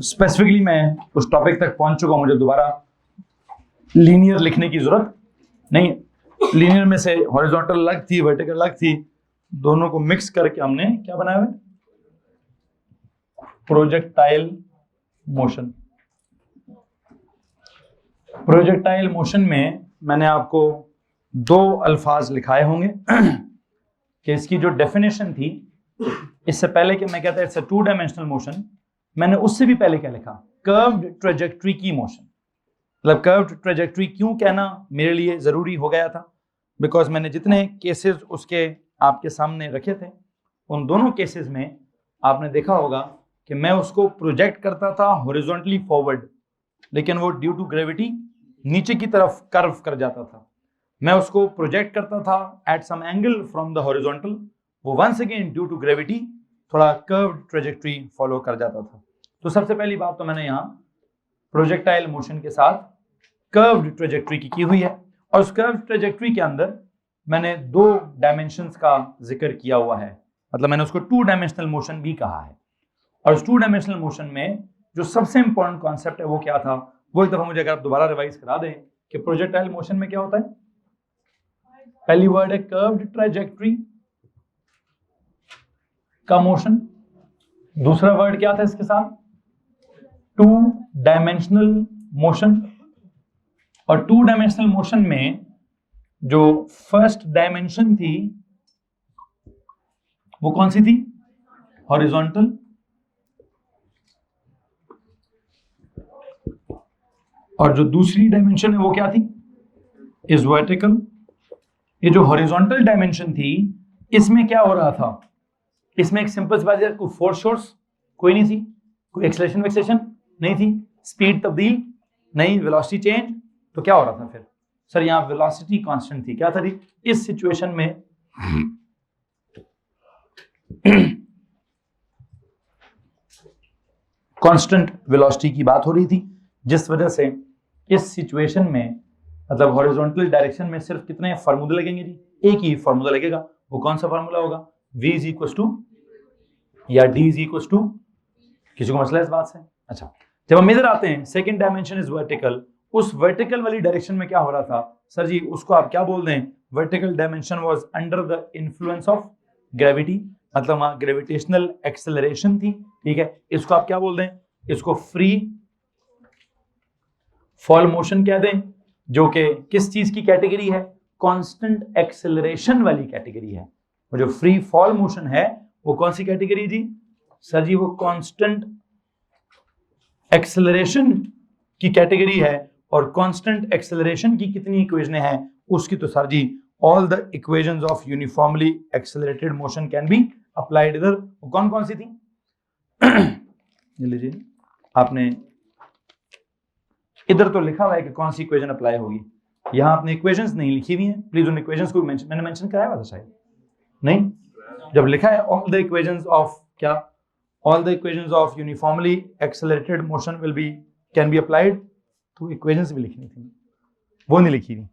Specifically मैं उस topic तक पहुंच चुका हूं, मुझे दोबारा लीनियर लिखने की जरूरत नहीं है। लीनियर में से हॉरिजॉन्टल अलग थी, वर्टिकल अलग थी, दोनों को मिक्स करके हमने क्या बनाया हुआ, प्रोजेक्टाइल मोशन। प्रोजेक्टाइल मोशन में मैंने आपको दो अल्फाज लिखाए होंगे कि इसकी जो डेफिनेशन थी, इससे पहले कि मैं कहता it's a two dimensional motion, मैंने उससे भी पहले क्या लिखा, कर्व्ड ट्रेजेक्ट्री की मोशन। मतलब कर्व्ड ट्रेजेक्ट्री क्यों कहना मेरे लिए जरूरी हो गया था, बिकॉज मैंने जितने केसेस उसके आपके सामने रखे थे, उन दोनों केसेस में आपने देखा होगा कि मैं उसको प्रोजेक्ट करता था हॉरिजॉन्टली फॉरवर्ड, लेकिन वो ड्यू टू ग्रेविटी नीचे की तरफ कर्व कर जाता था। मैं उसको प्रोजेक्ट करता था at some angle from the horizontal, वो once again due to gravity थोड़ा कर्व्ड ट्रेजेक्ट्री फॉलो कर जाता था। तो सबसे पहली बात तो मैंने यहाँ प्रोजेक्टाइल मोशन के साथ कर्व्ड ट्रेजेक्ट्री की हुई है, और उस कर्व्ड ट्रेजेक्ट्री के अंदर मैंने दो डायमेंशंस का जिक्र किया हुआ है, मतलब मैंने उसको टू डायमेंशनल मोशन भी कहा है। और उस टू डायमेंशनल मोशन में जो सबसे इंपॉर्टेंट कॉन्सेप्ट है वो क्या था, वो एक दफा मुझे अगर आप दोबारा रिवाइज करा दें कि प्रोजेक्टाइल मोशन में क्या होता है। पहली वर्ड है कर्व्ड ट्रेजेक्ट्री का मोशन, दूसरा वर्ड क्या था इसके साथ, टू डायमेंशनल मोशन। और टू डायमेंशनल मोशन में जो फर्स्ट डायमेंशन थी वो कौन सी थी, हॉरिजॉन्टल, और जो दूसरी डायमेंशन है वो क्या थी, इज वर्टिकल। ये जो हॉरिजॉन्टल डायमेंशन थी, इसमें क्या हो रहा था, इसमें एक सिंपल सी बात है, कोई फोर्स सोर्स कोई नहीं थी, कोई एक्सेलरेशन वेक्सेलेशन नहीं थी, स्पीड तब्दील नहीं, वेलोसिटी चेंज। तो क्या हो रहा था फिर, सर यहाँ वेलोसिटी कांस्टेंट थी। क्या था जी, इस सिचुएशन में कांस्टेंट वेलोसिटी की बात हो रही थी, जिस वजह से इस सिचुएशन में मतलब हॉरिजॉन्टल डायरेक्शन में सिर्फ कितने फार्मूले लगेंगे जी, एक ही फार्मूला लगेगा। वो कौन सा फार्मूला होगा, v इज इक्वल टू या d इज इक्वल टू, किसी को मसला है इस बात से। अच्छा, जब हम इधर आते हैं, सेकंड डायमेंशन इज वर्टिकल, उस वर्टिकल वाली डायरेक्शन में क्या हो रहा था सर जी, उसको आप क्या बोल दें, vertical dimension was under the influence of gravity, मतलब वहां ग्रेविटेशनल एक्सेलरेशन थी। ठीक है, इसको आप क्या बोल दें, इसको फ्री फॉल मोशन कह दें, जो कि किस चीज की कैटेगरी है, कांस्टेंट एक्सेलरेशन वाली कैटेगरी है। वो जो फ्री फॉल मोशन है वो कौन सी कैटेगरी जी, सर जी वो कांस्टेंट एक्सेलरेशन की कैटेगरी है। और कांस्टेंट एक्सेलरेशन की कितनी इक्वेशनें हैं उसकी, तो sir ji all the equations of uniformly accelerated motion can be applied. इधर कौन कौन सी थी ये लीजिए, आपने इधर तो लिखा हुआ है कि कौन सी इक्वेशन अप्लाई होगी, यहां आपने इक्वेशंस नहीं लिखी हुई हैं, प्लीज उन इक्वेशंस को मैंने मेंशन कराया हुआ था शायद नहीं, जब लिखा है ऑल द इक्वेशंस ऑफ क्या, all the equations of uniformly accelerated motion will be can be applied, तो इक्वेशंस भी लिखनी थी, वो नहीं लिखी थी,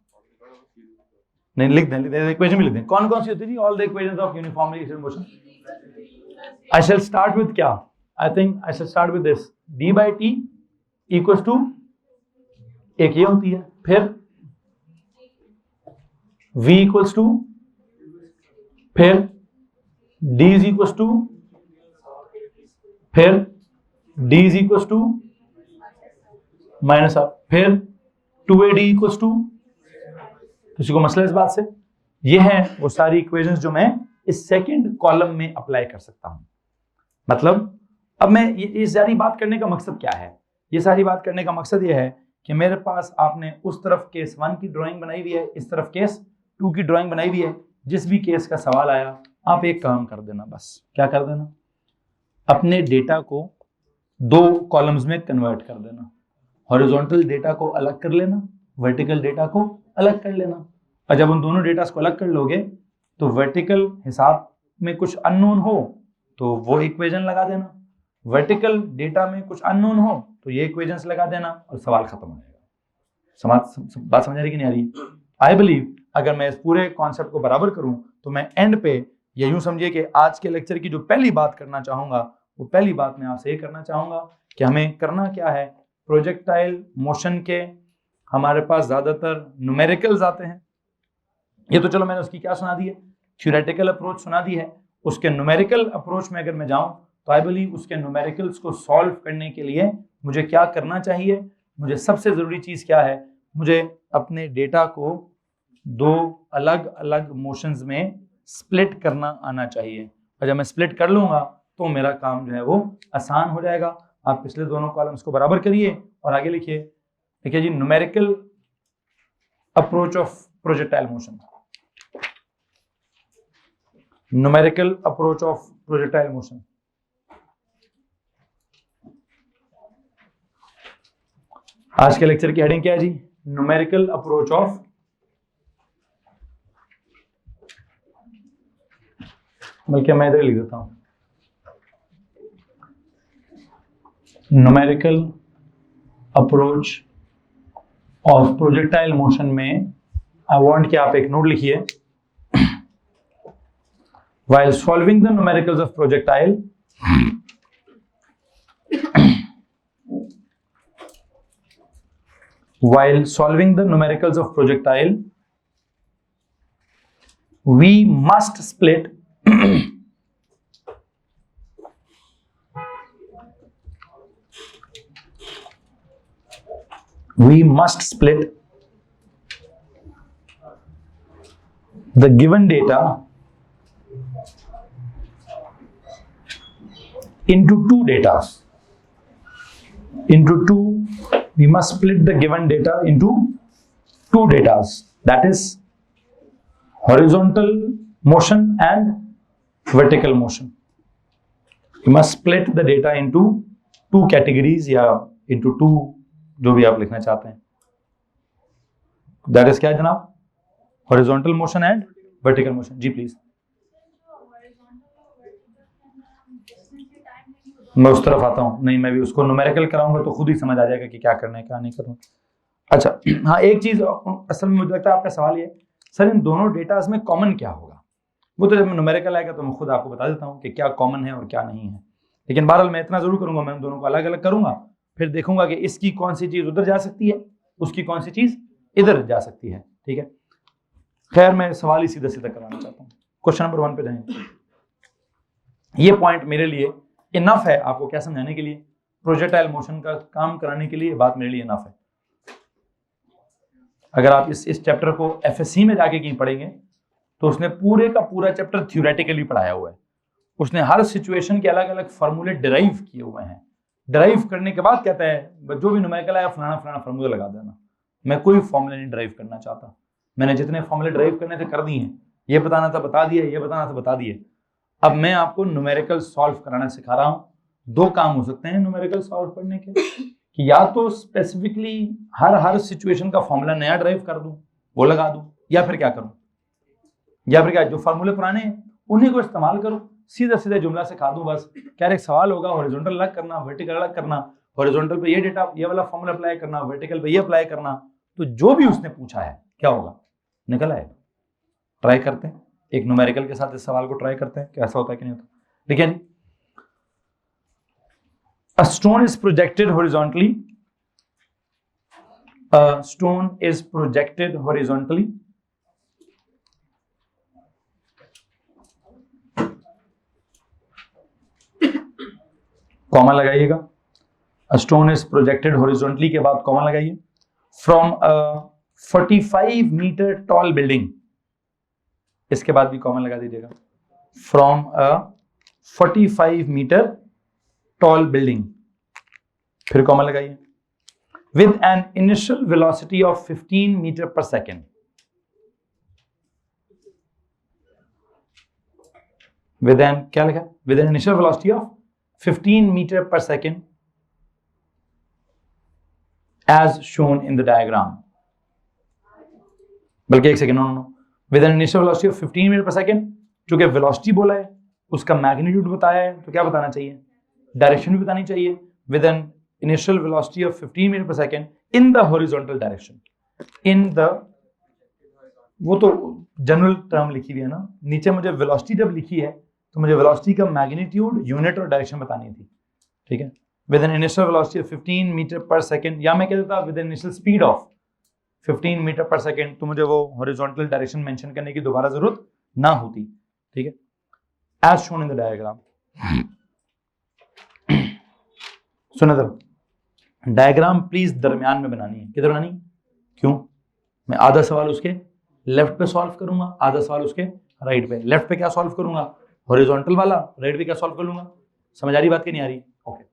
नहीं लिख दें इक्वेशन भी लिख दें। कौन कौन सी होती थी all the equations of uniformly accelerated motion. I shall start with क्या, I think I shall start with this, d by t equals to, एक ये होती है, फिर v इक्वल्स टू, फिर d इज इक्वल्स टू, फिर d is equals to minus of, फिर 2ad equals to. किसी को मसला इस बात से, ये है वो सारी इक्वेशंस जो मैं इस सेकंड कॉलम में अप्लाई कर सकता हूं। मतलब अब मैं ये सारी बात करने का मकसद क्या है, ये सारी बात करने का मकसद ये है कि मेरे पास आपने उस तरफ केस 1 की ड्राइंग बनाई हुई है, इस तरफ केस 2 की ड्राइंग बनाई हुई है। जिस भी केस का सवाल आया आप एक काम कर देना, बस क्या कर देना, अपने डेटा को दो कॉलम्स में कन्वर्ट कर देना, हॉरिजॉन्टल डेटा को अलग कर लेना, वर्टिकल डेटा को अलग कर लेना। और जब उन दोनों डेटा को अलग कर लोगे तो वर्टिकल हिसाब में कुछ अननोन हो तो वो इक्वेशन लगा देना, वर्टिकल डेटा में कुछ अननोन हो तो ये इक्वेशंस लगा देना और सवाल खत्म हो जाएगा। बात समझ आ रही कि नहीं आ रही? आई बिलीव अगर मैं इस पूरे कॉन्सेप्ट को बराबर करूं तो मैं एंड पे, या यूं समझिए कि आज के लेक्चर की जो पहली बात करना चाहूंगा वो पहली बात मैं आपसे ये करना चाहूंगा कि हमें करना क्या है। प्रोजेक्टाइल मोशन के हमारे पास ज्यादातर न्यूमेरिकल्स आते हैं। ये तो चलो मैंने उसकी क्या सुना दी है, थ्योरेटिकल अप्रोच सुना दी है। उसके न्यूमेरिकल अप्रोच में अगर मैं जाऊं तो आई बिलीव उसके न्यूमेरिकल्स को सॉल्व करने के लिए मुझे क्या करना चाहिए, मुझे सबसे जरूरी चीज क्या है, मुझे अपने डेटा को दो अलग अलग मोशंस में स्प्लिट करना आना चाहिए। और जब मैं स्प्लिट कर लूंगा तो मेरा काम जो है वो आसान हो जाएगा। आप पिछले दोनों कॉलम्स को बराबर करिए और आगे लिखिए। देखिए जी, numerical approach of projectile motion, numerical approach of projectile motion. आज के लेक्चर की हेडिंग क्या है जी, न्यूमेरिकल अप्रोच ऑफ, बल्कि मैं इधर लिख देता हूं, numerical approach of projectile motion में आई वांट कि आप एक नोट लिखिए। While solving the numericals of projectile, while solving the numericals of projectile, we must split the given data into two data. We must split the given data into two datas, that is horizontal motion and vertical motion. We must split the data into two categories या into two, जो भी आप लिखना चाहते हैं। That is क्या है जनाब, horizontal motion and vertical motion। जी प्लीज, मैं उस तरफ आता हूं। नहीं, मैं भी उसको न्यूमेरिकल कराऊंगा तो खुद ही समझ आ जाएगा कि क्या करना है क्या नहीं करना। अच्छा हाँ, एक चीज असल में मुझे लगता है आपका सवाल ये, सर इन दोनों डेटास में कॉमन क्या होगा। वो तो जब न्यूमेरिकल आएगा तो मैं खुद आपको बता देता हूँ कि क्या कॉमन है और क्या नहीं है। लेकिन बहरहाल मैं इतना जरूर करूंगा, मैं उन दोनों को अलग अलग करूंगा, फिर देखूंगा कि इसकी कौन सी चीज उधर जा सकती है, उसकी कौन सी चीज इधर जा सकती है। ठीक है, खैर मैं सवाल ही सीधा सीधा करवाना चाहता हूँ। क्वेश्चन नंबर 1 पे जाएंगे। ये पॉइंट मेरे लिए इनफ है आपको क्या समझाने के लिए, प्रोजेक्टाइल मोशन का काम कराने के लिए ये बात मेरे लिए इनफ है। अगर आप इस चैप्टर को एफएससी में जाके कहीं पढ़ेंगे तो उसने पूरे का पूरा चैप्टर थ्योरेटिकली पढ़ाया हुआ है। उसने हर सिचुएशन के अलग अलग फॉर्मूले डिराइव किए हुए हैं। डिराइव करने के बाद कहता है जो भी न्यूमेरिकल आया फलाना फलाना फॉर्मूला लगा देना। मैं कोई फॉर्मूला नहीं ड्राइव करना चाहता, मैंने जितने फॉर्मूले ड्राइव करने थे कर दिए हैं। ये बताना था बता दिए, ये बताना था बता दिए। अब मैं आपको न्यूमेरिकल सॉल्व कराना सिखा रहा हूं। दो काम हो सकते हैं न्यूमेरिकल सॉल्व करने के, कि या तो स्पेसिफिकली हर सिचुएशन का फॉर्मूला नया ड्राइव कर दूं, वो लगा दूं, या फिर क्या करूं, या फिर क्या जो फॉर्मूले पुराने हैं उन्हीं को इस्तेमाल करूं, सीधा सीधा जुमला सिखा दूं। बस क्या एक सवाल होगा, हॉरिजॉन्टल अलग करना, वर्टिकल अलग करना, हॉरिजॉन्टल पे ये डेटा ये वाला फॉर्मूला अप्लाई करना, वर्टिकल पे ये अप्लाई करना, तो जो भी उसने पूछा है क्या होगा, निकल आएगा। ट्राई करते हैं, एक न्यूमेरिकल के साथ इस सवाल को ट्राई करते हैं कैसा होता है कि नहीं होता। देखिए, a stone is projected horizontally, a stone is projected horizontally comma लगाइएगा। a stone is projected horizontally के बाद कॉमा लगाइए। from a 45 meter tall building, इसके बाद भी कॉमा लगा दीजिएगा। from a 45 meter tall building, फिर कॉमा लगाइए। with an initial velocity of 15 meter per second, with an क्या लिखा, with an initial velocity of 15 meter per second as shown in the diagram। बल्कि एक second, no, with an initial velocity of 15 meter per second, चूंकि velocity बोला है, उसका magnitude बताया है, तो क्या बताना चाहिए, डायरेक्शन भी बतानी चाहिए। with an initial velocity of 15 meter per second in the horizontal direction, in the, वो तो जनरल टर्म लिखी हुई है ना, नीचे मुझे वेलोसिटी जब लिखी है तो मुझे वेलोसिटी का मैग्नीट्यूड, यूनिट और डायरेक्शन बतानी थी, ठीक है। With an initial velocity of 15 metre per second, या मैं कह देता with an initial speed of 15 metre per second, तो मुझे वो हॉरिजॉन्टल डायरेक्शन मेंशन करने की दोबारा जरूरत ना होती, ठीक है। As shown in the diagram, सुनो जरा, डायग्राम प्लीज दरमियान में बनानी है। किधर बनानी? क्यों? मैं आधा सवाल उसके लेफ्ट पे सॉल्व करूंगा, आधा सवाल उसके राइट पे। लेफ्ट पे क्या सॉल्व करूंगा? हॉरिजॉन्टल वाला। राइट पे क्या सॉल्व कर लूंगा? समझ आ रही बात कि नहीं आ रही? ओके,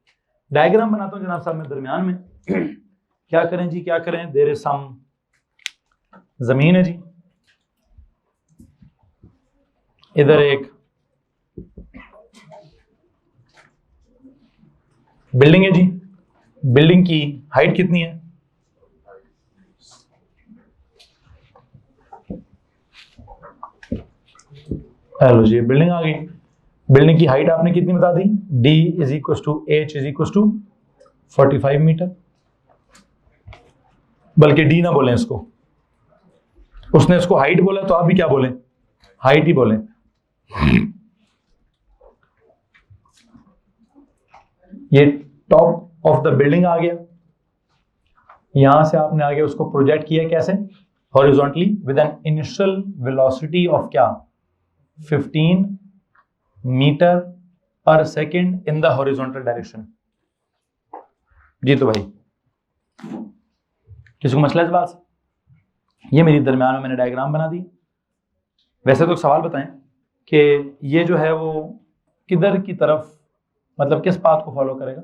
डायग्राम बनाता हूं जनाब साहब मैं दरमियान में। क्या करें जी, क्या करें? देयर इज सम जमीन है जी, इधर एक बिल्डिंग है जी। बिल्डिंग की हाइट कितनी है? हेलो जी, बिल्डिंग आ गई। बिल्डिंग की हाइट आपने कितनी बता दी? D is equal to H is equal to 45 metre. बल्कि D ना बोलें इसको, उसने इसको हाइट बोला तो आप भी क्या बोलें? हाइट ही बोलें। ये टॉप ऑफ द बिल्डिंग आ गया। यहां से आपने आगे उसको प्रोजेक्ट किया कैसे? Horizontally with an initial velocity of क्या? 15 मीटर पर second in the horizontal direction. जी तो भाई किसी को मसला इस बात से? ये मेरी दरमियान में मैंने डायग्राम बना दी। वैसे तो सवाल बताएं कि ये जो है वो किधर की तरफ, मतलब किस पाथ को फॉलो करेगा?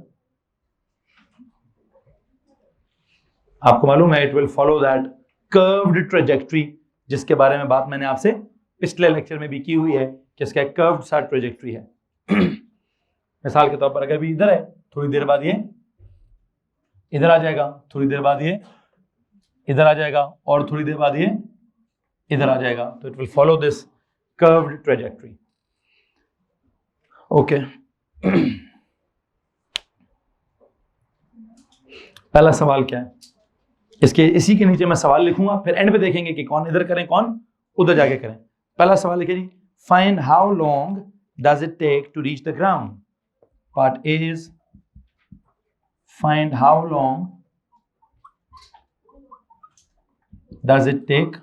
आपको मालूम है it will follow that curved trajectory, जिसके बारे में बात मैंने आपसे पिछले लेक्चर में भी की हुई है कि इसका एक कर्व्ड सा ट्रेजेक्टरी है। मिसाल के तौर पर अगर भी इधर है, थोड़ी देर बाद ये इधर आ जाएगा, थोड़ी देर बाद ये इधर आ जाएगा, और थोड़ी देर बाद ये इधर आ जाएगा। तो it will follow this curved trajectory. Okay, पहला सवाल क्या है? इसी के नीचे मैं सवाल लिखूंगा, फिर एंड पे देखेंगे कि कौन इधर करें कौन उधर जाके करें। पहला सवाल लिखिए जी, find how long does it take to reach the ground. Part A is find how long does it take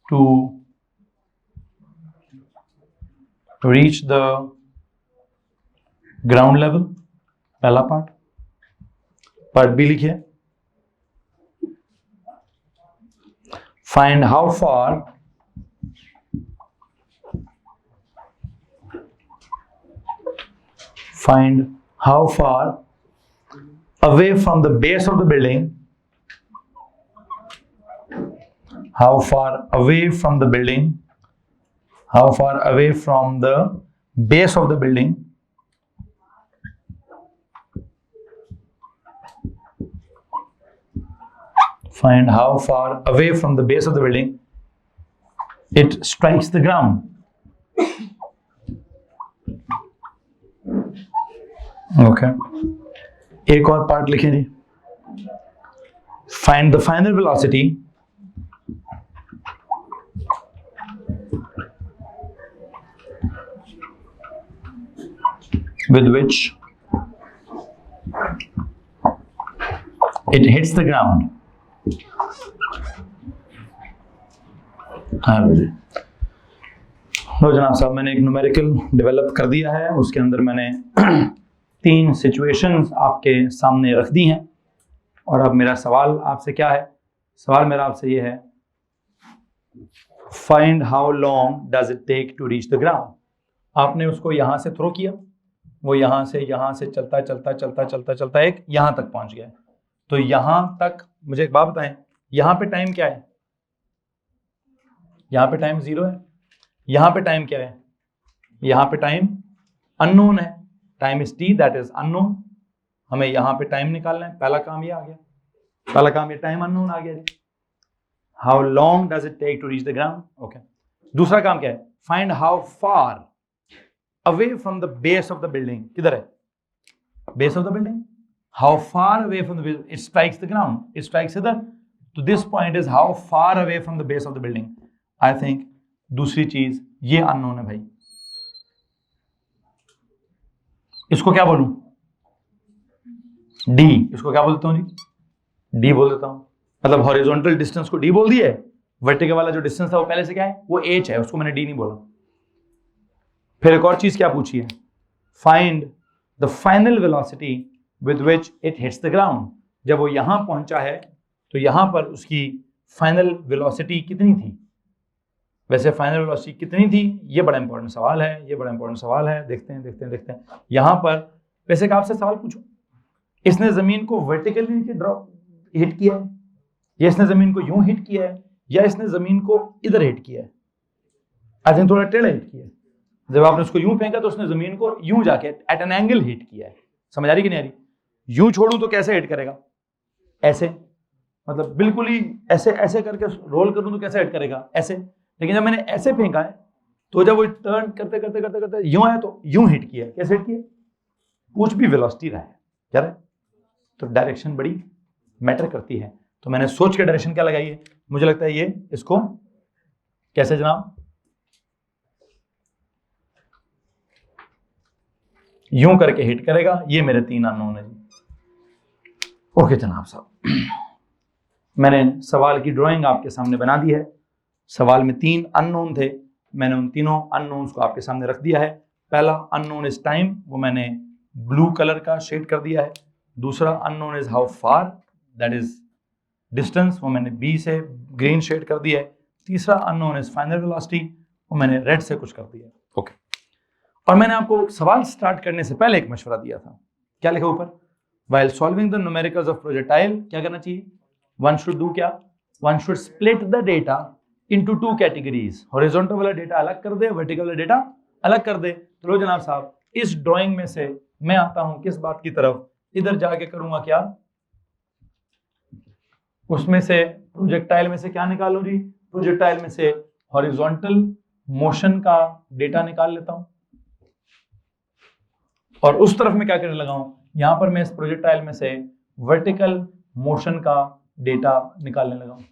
to reach the ground level, पहला पार्ट। पार्ट बी लिखिए, find how far away from the base of the building, how far away from the base of the building find how far away from the base of the building it strikes the ground. Okay, एक और part लिखें जी, find the final velocity with which it hits the ground. हाँ जी, लो जनाब साहब, मैंने एक numerical develop कर दिया है। उसके अंदर मैंने 3 सिचुएशंस आपके सामने रख दी हैं। और अब मेरा सवाल आपसे क्या है? सवाल मेरा आपसे ये है, find how long does it take to reach the ground. आपने उसको यहाँ से थ्रो किया, वो यहाँ से चलता चलता एक यहाँ तक पहुँच गया। तो यहाँ तक मुझे एक बात बताएं, यहाँ पे टाइम क्या है? यहाँ पे टाइम 0 है। यहाँ पे टाइम क्या है? यहाँ पे टाइम अननोन है। Time is t, that is unknown. हमें यहाँ पे टाइम निकालना है। पहला काम ये आ गया, पहला काम ये टाइम अननोन आ गया जी। How long does it take to reach the ground. Okay, दूसरा काम क्या है? Find how far away from the base of the building. किधर है base of the building? How far away from the base it strikes the ground, it strikes इधर। तो this point is how far away from the base of the building. I think दूसरी चीज ये unknown है भाई, इसको क्या बोलूं, डी, इसको क्या बोलता हूं जी, डी बोल देता हूं। मतलब हॉरिजॉन्टल डिस्टेंस को डी बोल दिया है, वर्टिकल वाला जो डिस्टेंस था वो पहले से क्या है, वो एच है, उसको मैंने डी नहीं बोला। फिर एक और चीज क्या पूछी है, find the final velocity with which it hits the ground. जब वो यहां पहुंचा है तो यहां पर उसकी फाइनल वेलोसिटी कितनी थी। वैसे फाइनल वेलोसिटी कितनी थी ये बड़ा इंपॉर्टेंट सवाल है, ये बड़ा इंपॉर्टेंट सवाल है। देखते हैं यहां पर वैसे का आपसे सवाल पूछो, इसने जमीन को वर्टिकली ड्रॉप हिट किया है, या इसने जमीन को यूं हिट किया है, या इसने जमीन को इधर हिट किया है। आई थिंक थोड़ा टेढ़ा हिट किया है। जब आपने उसको यूं फेंका तो उसने जमीन को यूं जाके एट एन एंगल हिट किया है। समझ आ रही कि नहीं आ रही। यूं छोड़ूं तो कैसे हिट करेगा, ऐसे, मतलब बिल्कुल ही ऐसे ऐसे करके रोल करूं तो कैसे हिट करेगा, ऐसे। लेकिन जब मैंने ऐसे फेंका है तो जब वो टर्न करते करते करते करते यूं आया तो यूं हिट किया, कैसे हिट किया, कुछ भी वेलोसिटी रहा है क्या रहा है, तो डायरेक्शन बड़ी मैटर करती है। तो मैंने सोच के डायरेक्शन क्या लगाई है, मुझे लगता है ये इसको कैसे जनाब, यूं करके हिट करेगा। ये मेरे 3 अननोन है जी। ओके जनाब साहब, मैंने सवाल की ड्राइंग आपके सामने बना दी है। सवाल में 3 अननोन थे, मैंने उन तीनों अननोन्स को आपके सामने रख दिया है। पहला अननोन इज टाइम, वो मैंने ब्लू कलर का शेड कर दिया है। दूसरा unknown is how far, that is distance, वो मैंने बी से ग्रीन शेड कर दिया है। तीसरा अननोन इज फाइनल वेलोसिटी, वो मैंने रेड से कुछ कर दिया है। ओके, और मैंने आपको सवाल स्टार्ट करने से पहले एक मशवरा दिया था, क्या लिखा ऊपर, while solving the numericals of projectile क्या करना चाहिए, वन शुड डू क्या, one should split the data into 2 categories. Horizontal वाला डेटा अलग कर दे, वर्टिकल वाला डेटा अलग कर दे। तो लो जनाब साहब, इस ड्राइंग में से मैं आता हूं किस बात की तरफ, इधर जाके करूंगा क्या, उसमें से प्रोजेक्टाइल में से क्या निकालो जी, प्रोजेक्टाइल में से हॉरिजॉन्टल मोशन का डेटा निकाल लेता हूं, और उस तरफ में क्या करने लगा हूं, यहां पर मैं इस प्रोजेक्टाइल में से वर्टिकल मोशन का डेटा निकालने लगा हूं।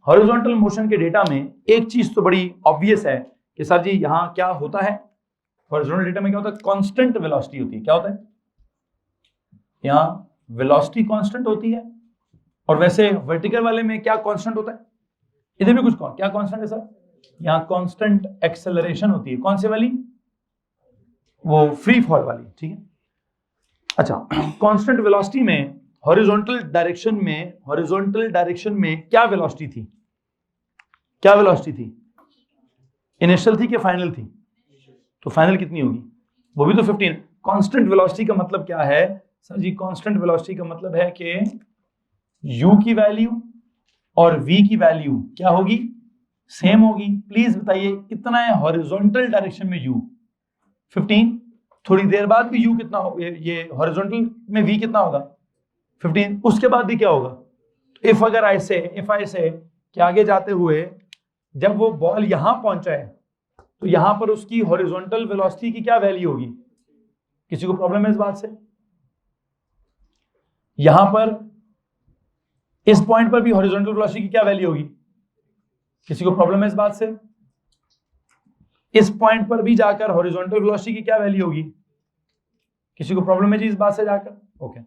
हॉरिजॉन्टल मोशन के डेटा में एक चीज तो बड़ी ऑब्वियस है कि सर जी यहां क्या होता है, हॉरिजॉन्टल डेटा में क्या होता है, कांस्टेंट वेलोसिटी होती है। क्या होता है, यहां वेलोसिटी कांस्टेंट होती है, और वैसे वर्टिकल वाले में क्या कांस्टेंट होता है, इधर भी कुछ क्या कांस्टेंट है सर, यहां कांस्टेंट एक्सेलरेशन होती है। कौन से वाली, वो फ्री फॉल वाली, ठीक है। अच्छा, कांस्टेंट वेलोसिटी में हॉरिजॉन्टल डायरेक्शन में क्या वेलोसिटी थी, क्या वेलोसिटी थी, इनिशियल थी कि फाइनल थी, तो फाइनल कितनी होगी, वो भी तो 15। कांस्टेंट वेलोसिटी का मतलब क्या है सर जी, कांस्टेंट वेलोसिटी का मतलब है कि u की वैल्यू और v की वैल्यू क्या होगी, सेम होगी। प्लीज बताइए कितना है हॉरिजॉन्टल डायरेक्शन में u, 15। थोड़ी देर बाद भी u कितना हो, ये हॉरिजॉन्टल में v कितना होगा, 15। उसके बाद भी क्या होगा, इफ अगर ऐसे कि आगे जाते हुए जब वो बॉल यहां पहुंचा है तो यहां पर उसकी हॉरिजॉन्टल वेलोसिटी की क्या वैल्यू होगी, किसी को प्रॉब्लम है इस बात से, यहां पर इस पॉइंट पर भी हॉरिजॉन्टल वेलोसिटी की क्या वैल्यू होगी, किसी को प्रॉब्लम है इस बात से, इस पॉइंट पर भी जाकर हॉरिजॉन्टल वेलोसिटी की क्या वैल्यू होगी, किसी को प्रॉब्लम है जी इस बात से जाकर। ओके,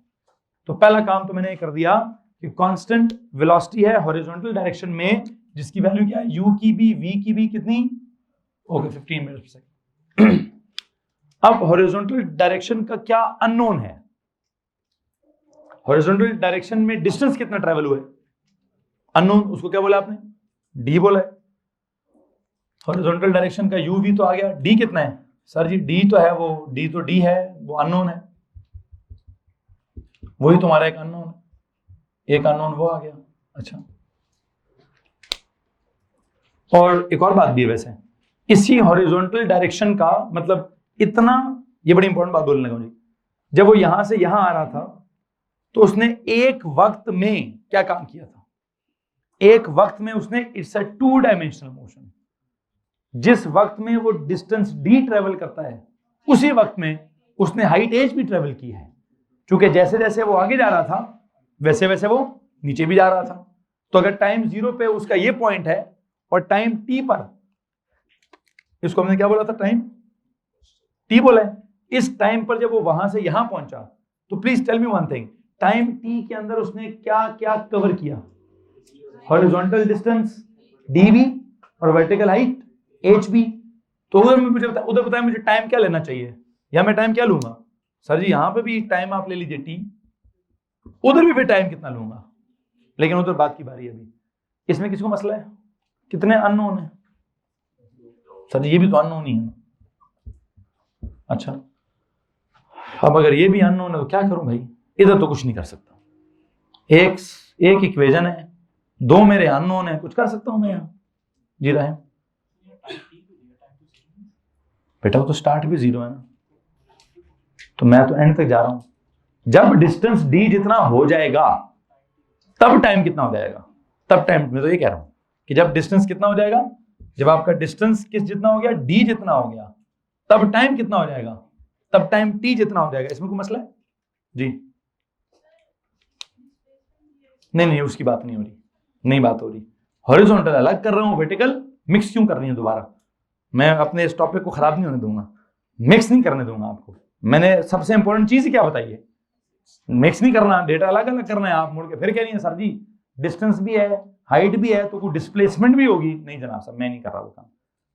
तो पहला काम तो मैंने कर दिया कि कांस्टेंट वेलोसिटी है हॉरिजॉन्टल डायरेक्शन में, जिसकी वैल्यू क्या है, u की भी v की भी कितनी, ओके 15 मीटर पर सेकंड। अब हॉरिजॉन्टल डायरेक्शन का क्या अननोन है, हॉरिजॉन्टल डायरेक्शन में डिस्टेंस कितना ट्रेवल हुआ है, अननोन, उसको क्या बोला आपने, d बोला है। हॉरिजॉन्टल डायरेक्शन का u v तो आ गया, d कितना है सर जी, d तो है, वो d है, वो अननोन है, वही तुम्हारा एक अननोन है, एक अननोन वो आ गया। अच्छा, और एक और बात भी है वैसे, इसी हॉरिजॉन्टल डायरेक्शन का मतलब इतना, ये बड़ी इंपॉर्टेंट बात बोलने लगा जी, जब वो यहां से यहां आ रहा था तो उसने एक वक्त में क्या काम किया था, एक वक्त में उसने, इट्स अ 2 डायमेंशनल मोशन, जिस वक्त में वो डिस्टेंस d ट्रेवल करता है उसी वक्त में उसने हाइट h भी ट्रेवल की है, क्योंकि जैसे जैसे वो आगे जा रहा था वैसे वैसे वो नीचे भी जा रहा था। तो अगर टाइम 0 पे उसका ये पॉइंट है और टाइम t पर, इसको हमने क्या बोला था, टाइम t बोला है, इस टाइम पर जब वो वहां से यहां पहुंचा, तो please tell me one thing, time T के अंदर उसने क्या क्या कवर किया? हॉरिजॉन्टल डिस्टेंस dv और वर्टिकल हाइट hb। तो उधर बताया मुझे टाइम क्या लेना चाहिए, या मैं टाइम क्या लूंगा? सर जी यहां पे भी टाइम आप ले लीजिए t, उधर भी टाइम कितना लूंगा, लेकिन उधर बात की बारी है अभी। इसमें किसको मसला है? कितने अननोन है? सर ये भी तो अननोन ही है ना। अच्छा, अब अगर ये भी अननोन है तो क्या करूं भाई? इधर तो कुछ नहीं कर सकता। एक इक्वेशन है, दो मेरे अननोन है, कुछ कर सकता हूं मैं यहां? जी रहे बेटा, वो तो स्टार्ट भी 0 है ना, तो मैं तो एंड तक जा रहा हूं। जब डिस्टेंस d जितना हो जाएगा तब टाइम कितना हो जाएगा? तब टाइम, मैं तो ये कह रहा हूं कि जब डिस्टेंस कितना हो जाएगा, जब आपका डिस्टेंस किस जितना हो गया, d जितना हो गया, तब टाइम कितना हो जाएगा? तब टाइम t जितना हो जाएगा। इसमें कोई मसला है जी? नहीं उसकी बात नहीं हो रही, नहीं बात हो रही। हॉरिजॉन्टल अलग कर रहा हूं, वर्टिकल मिक्स क्यों कर रही है दोबारा? मैं अपने इस टॉपिक को खराब नहीं होने दूंगा, मिक्स नहीं करने दूंगा आपको। मैंने सबसे इंपॉर्टेंट चीज क्या बताई है? मिक्स नहीं करना, डेटा अलग अलग करना है। आप मुड़ के फिर कह रही है सर जी डिस्टेंस भी है, हाइट भी है, तो कोई डिस्प्लेसमेंट भी होगी। नहीं जनाब साहब, मैं नहीं कर रहा वो काम।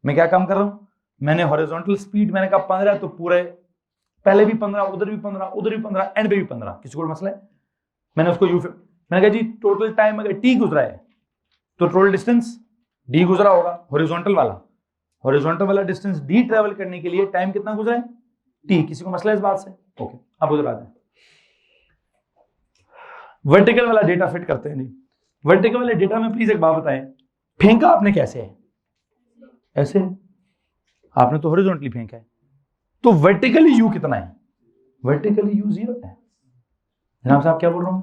मैं क्या काम कर रहा हूं? मैंने हॉरिजॉन्टल स्पीड मैंने कहा 15, तो पूरे पहले भी 15, उधर भी 15, उधर भी 15, एंड पे भी 15। किसी को मसला है? मैंने उसको मैंने कहा जी टोटल टाइम अगर t गुजरा है तो टोटल डिस्टेंस d गुजरा होगा। हॉरिजॉन्टल वाला डिस्टेंस d ट्रेवल करने के लिए टाइम कितना गुजरा है? t। किसी को मसला है इस बात से? ओके, अब उधर आ जाए। वर्टिकल वाला डेटा फिट करते हैं। नहीं, वर्टिकल वाले डेटा में प्लीज एक बात बताएं, फेंका आपने कैसे है? ऐसे आपने तो हॉरिजॉन्टली फेंका है, तो वर्टिकली u कितना है? वर्टिकली u 0 है। जनाब साहब क्या बोल रहा हूं?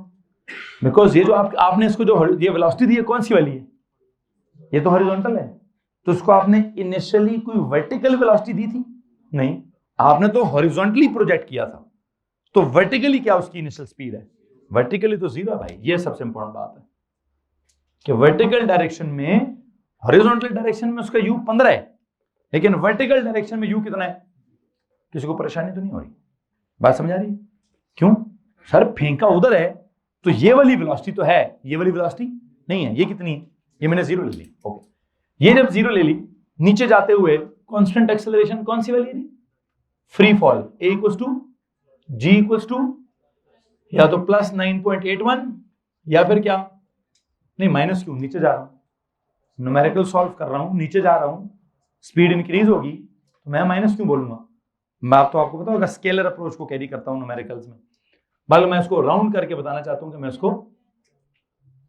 बिकॉज ये जो आपने इसको जो ये वेलोसिटी दी है, कौन सी वाली है? ये तो हॉरिजॉन्टल है, तो इसको आपने इनिशियली कोई वर्टिकल वेलोसिटी दी थी? नहीं, आपने तो हॉरिजॉन्टली प्रोजेक्ट किया था। तो वर्टिकली क्या उसकी इनिशियल स्पीड है? वर्टिकली तो 0 है भाई। ये सबसे इंपॉर्टेंट बात है कि वर्टिकल डायरेक्शन में, हॉरिजॉन्टल डायरेक्शन में उसका u 15 है, लेकिन वर्टिकल डायरेक्शन में u कितना है? किसी को परेशानी तो नहीं हो रही? बात समझ आ रही है? क्यों सर? फेंका उधर है तो ये वाली वेलोसिटी तो है, ये वाली वेलोसिटी नहीं है। ये कितनी है? ये मैंने 0 ले ली। ओके, ये जब 0 ले ली, नीचे जाते हुए कांस्टेंट एक्सेलरेशन कौन सी वाली है? Free fall. a equals to g equals to या तो प्लस 9.81 या फिर क्या? नहीं माइनस क्यों? नीचे जा रहा हूं, न्यूमेरिकल सॉल्व कर रहा हूं, नीचे जा रहा हूं, स्पीड इंक्रीज होगी, तो मैं माइनस क्यों बोलूंगा? मैं तो आपको पता होगा स्केलर अप्रोच को कैरी करता हूं न्यूमेरिकल्स में, बल्कि मैं इसको राउंड करके बताना चाहता हूं कि मैं इसको,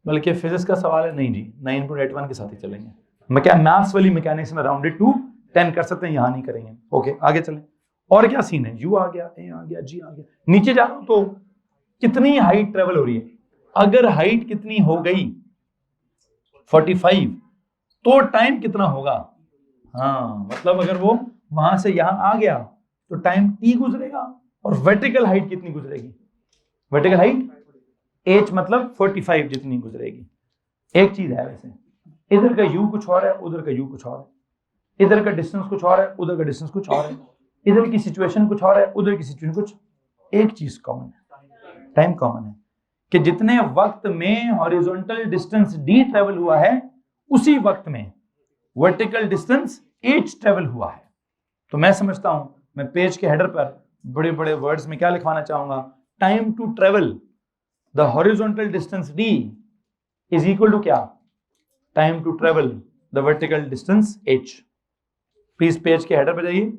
बल्कि फिजिक्स का सवाल है नहीं जी, 9.81 के साथ ही चलेंगे। मैं क्या मैथ्स वाली मैकेनिक्स में राउंडेड टू 10 कर सकते हैं, यहां नहीं करेंगे। ओके आगे चलें। और क्या सीन है? u आ गया, a आ गया, g आ गया, नीचे जा रहा हूं तो कितनी हाइट ट्रेवल हो रही है? अगर हाइट कितनी हो गई 45, तो टाइम कितना होगा? हाँ, मतलब अगर वो वहां से यहां आ गया तो टाइम t गुजरेगा। और वर्टिकल हाइट कितनी गुजरेगी? वर्टिकल हाइट h मतलब 45 जितनी गुजरेगी। एक चीज है वैसे, इधर का u कुछ और है, उधर का u कुछ और है, इधर का डिस्टेंस कुछ और है, उधर का डिस्टेंस कुछ और है, इधर की सिचुएशन कुछ और है, उधर की सिचुएशन कुछ। एक चीज कॉमन है, टाइम कॉमन है, कि जितने वक्त में हॉरिजॉन्टल डिस्टेंस d ट्रेवल हुआ है, उसी वक्त में वर्टिकल डिस्टेंस h ट्रेवल हुआ है। तो मैं समझता हूं, मैं पेज के हेडर पर बड़े बड़े वर्ड्स में क्या लिखवाना चाहूंगा? Time to travel the horizontal distance d is equal to क्या? Time to travel the vertical distance h। Please page के हेडर पर जाइए।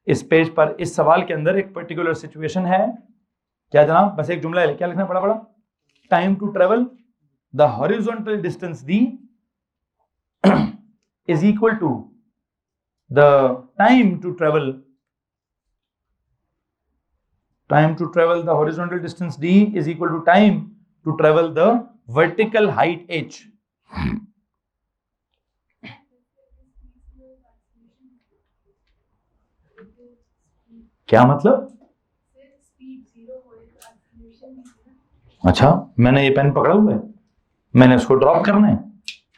इस पेज पर इस सवाल के अंदर एक पर्टिकुलर सिचुएशन है। क्या जनाब? बस एक जुमला है, क्या लिखना पड़ा? Time to travel the horizontal distance d is equal to the time to travel the horizontal distance d is equal to time to travel the vertical height h। क्या मतलब? अच्छा, मैंने ये पेन पकड़ा हुआ है, मैंने उसको ड्रॉप करना है,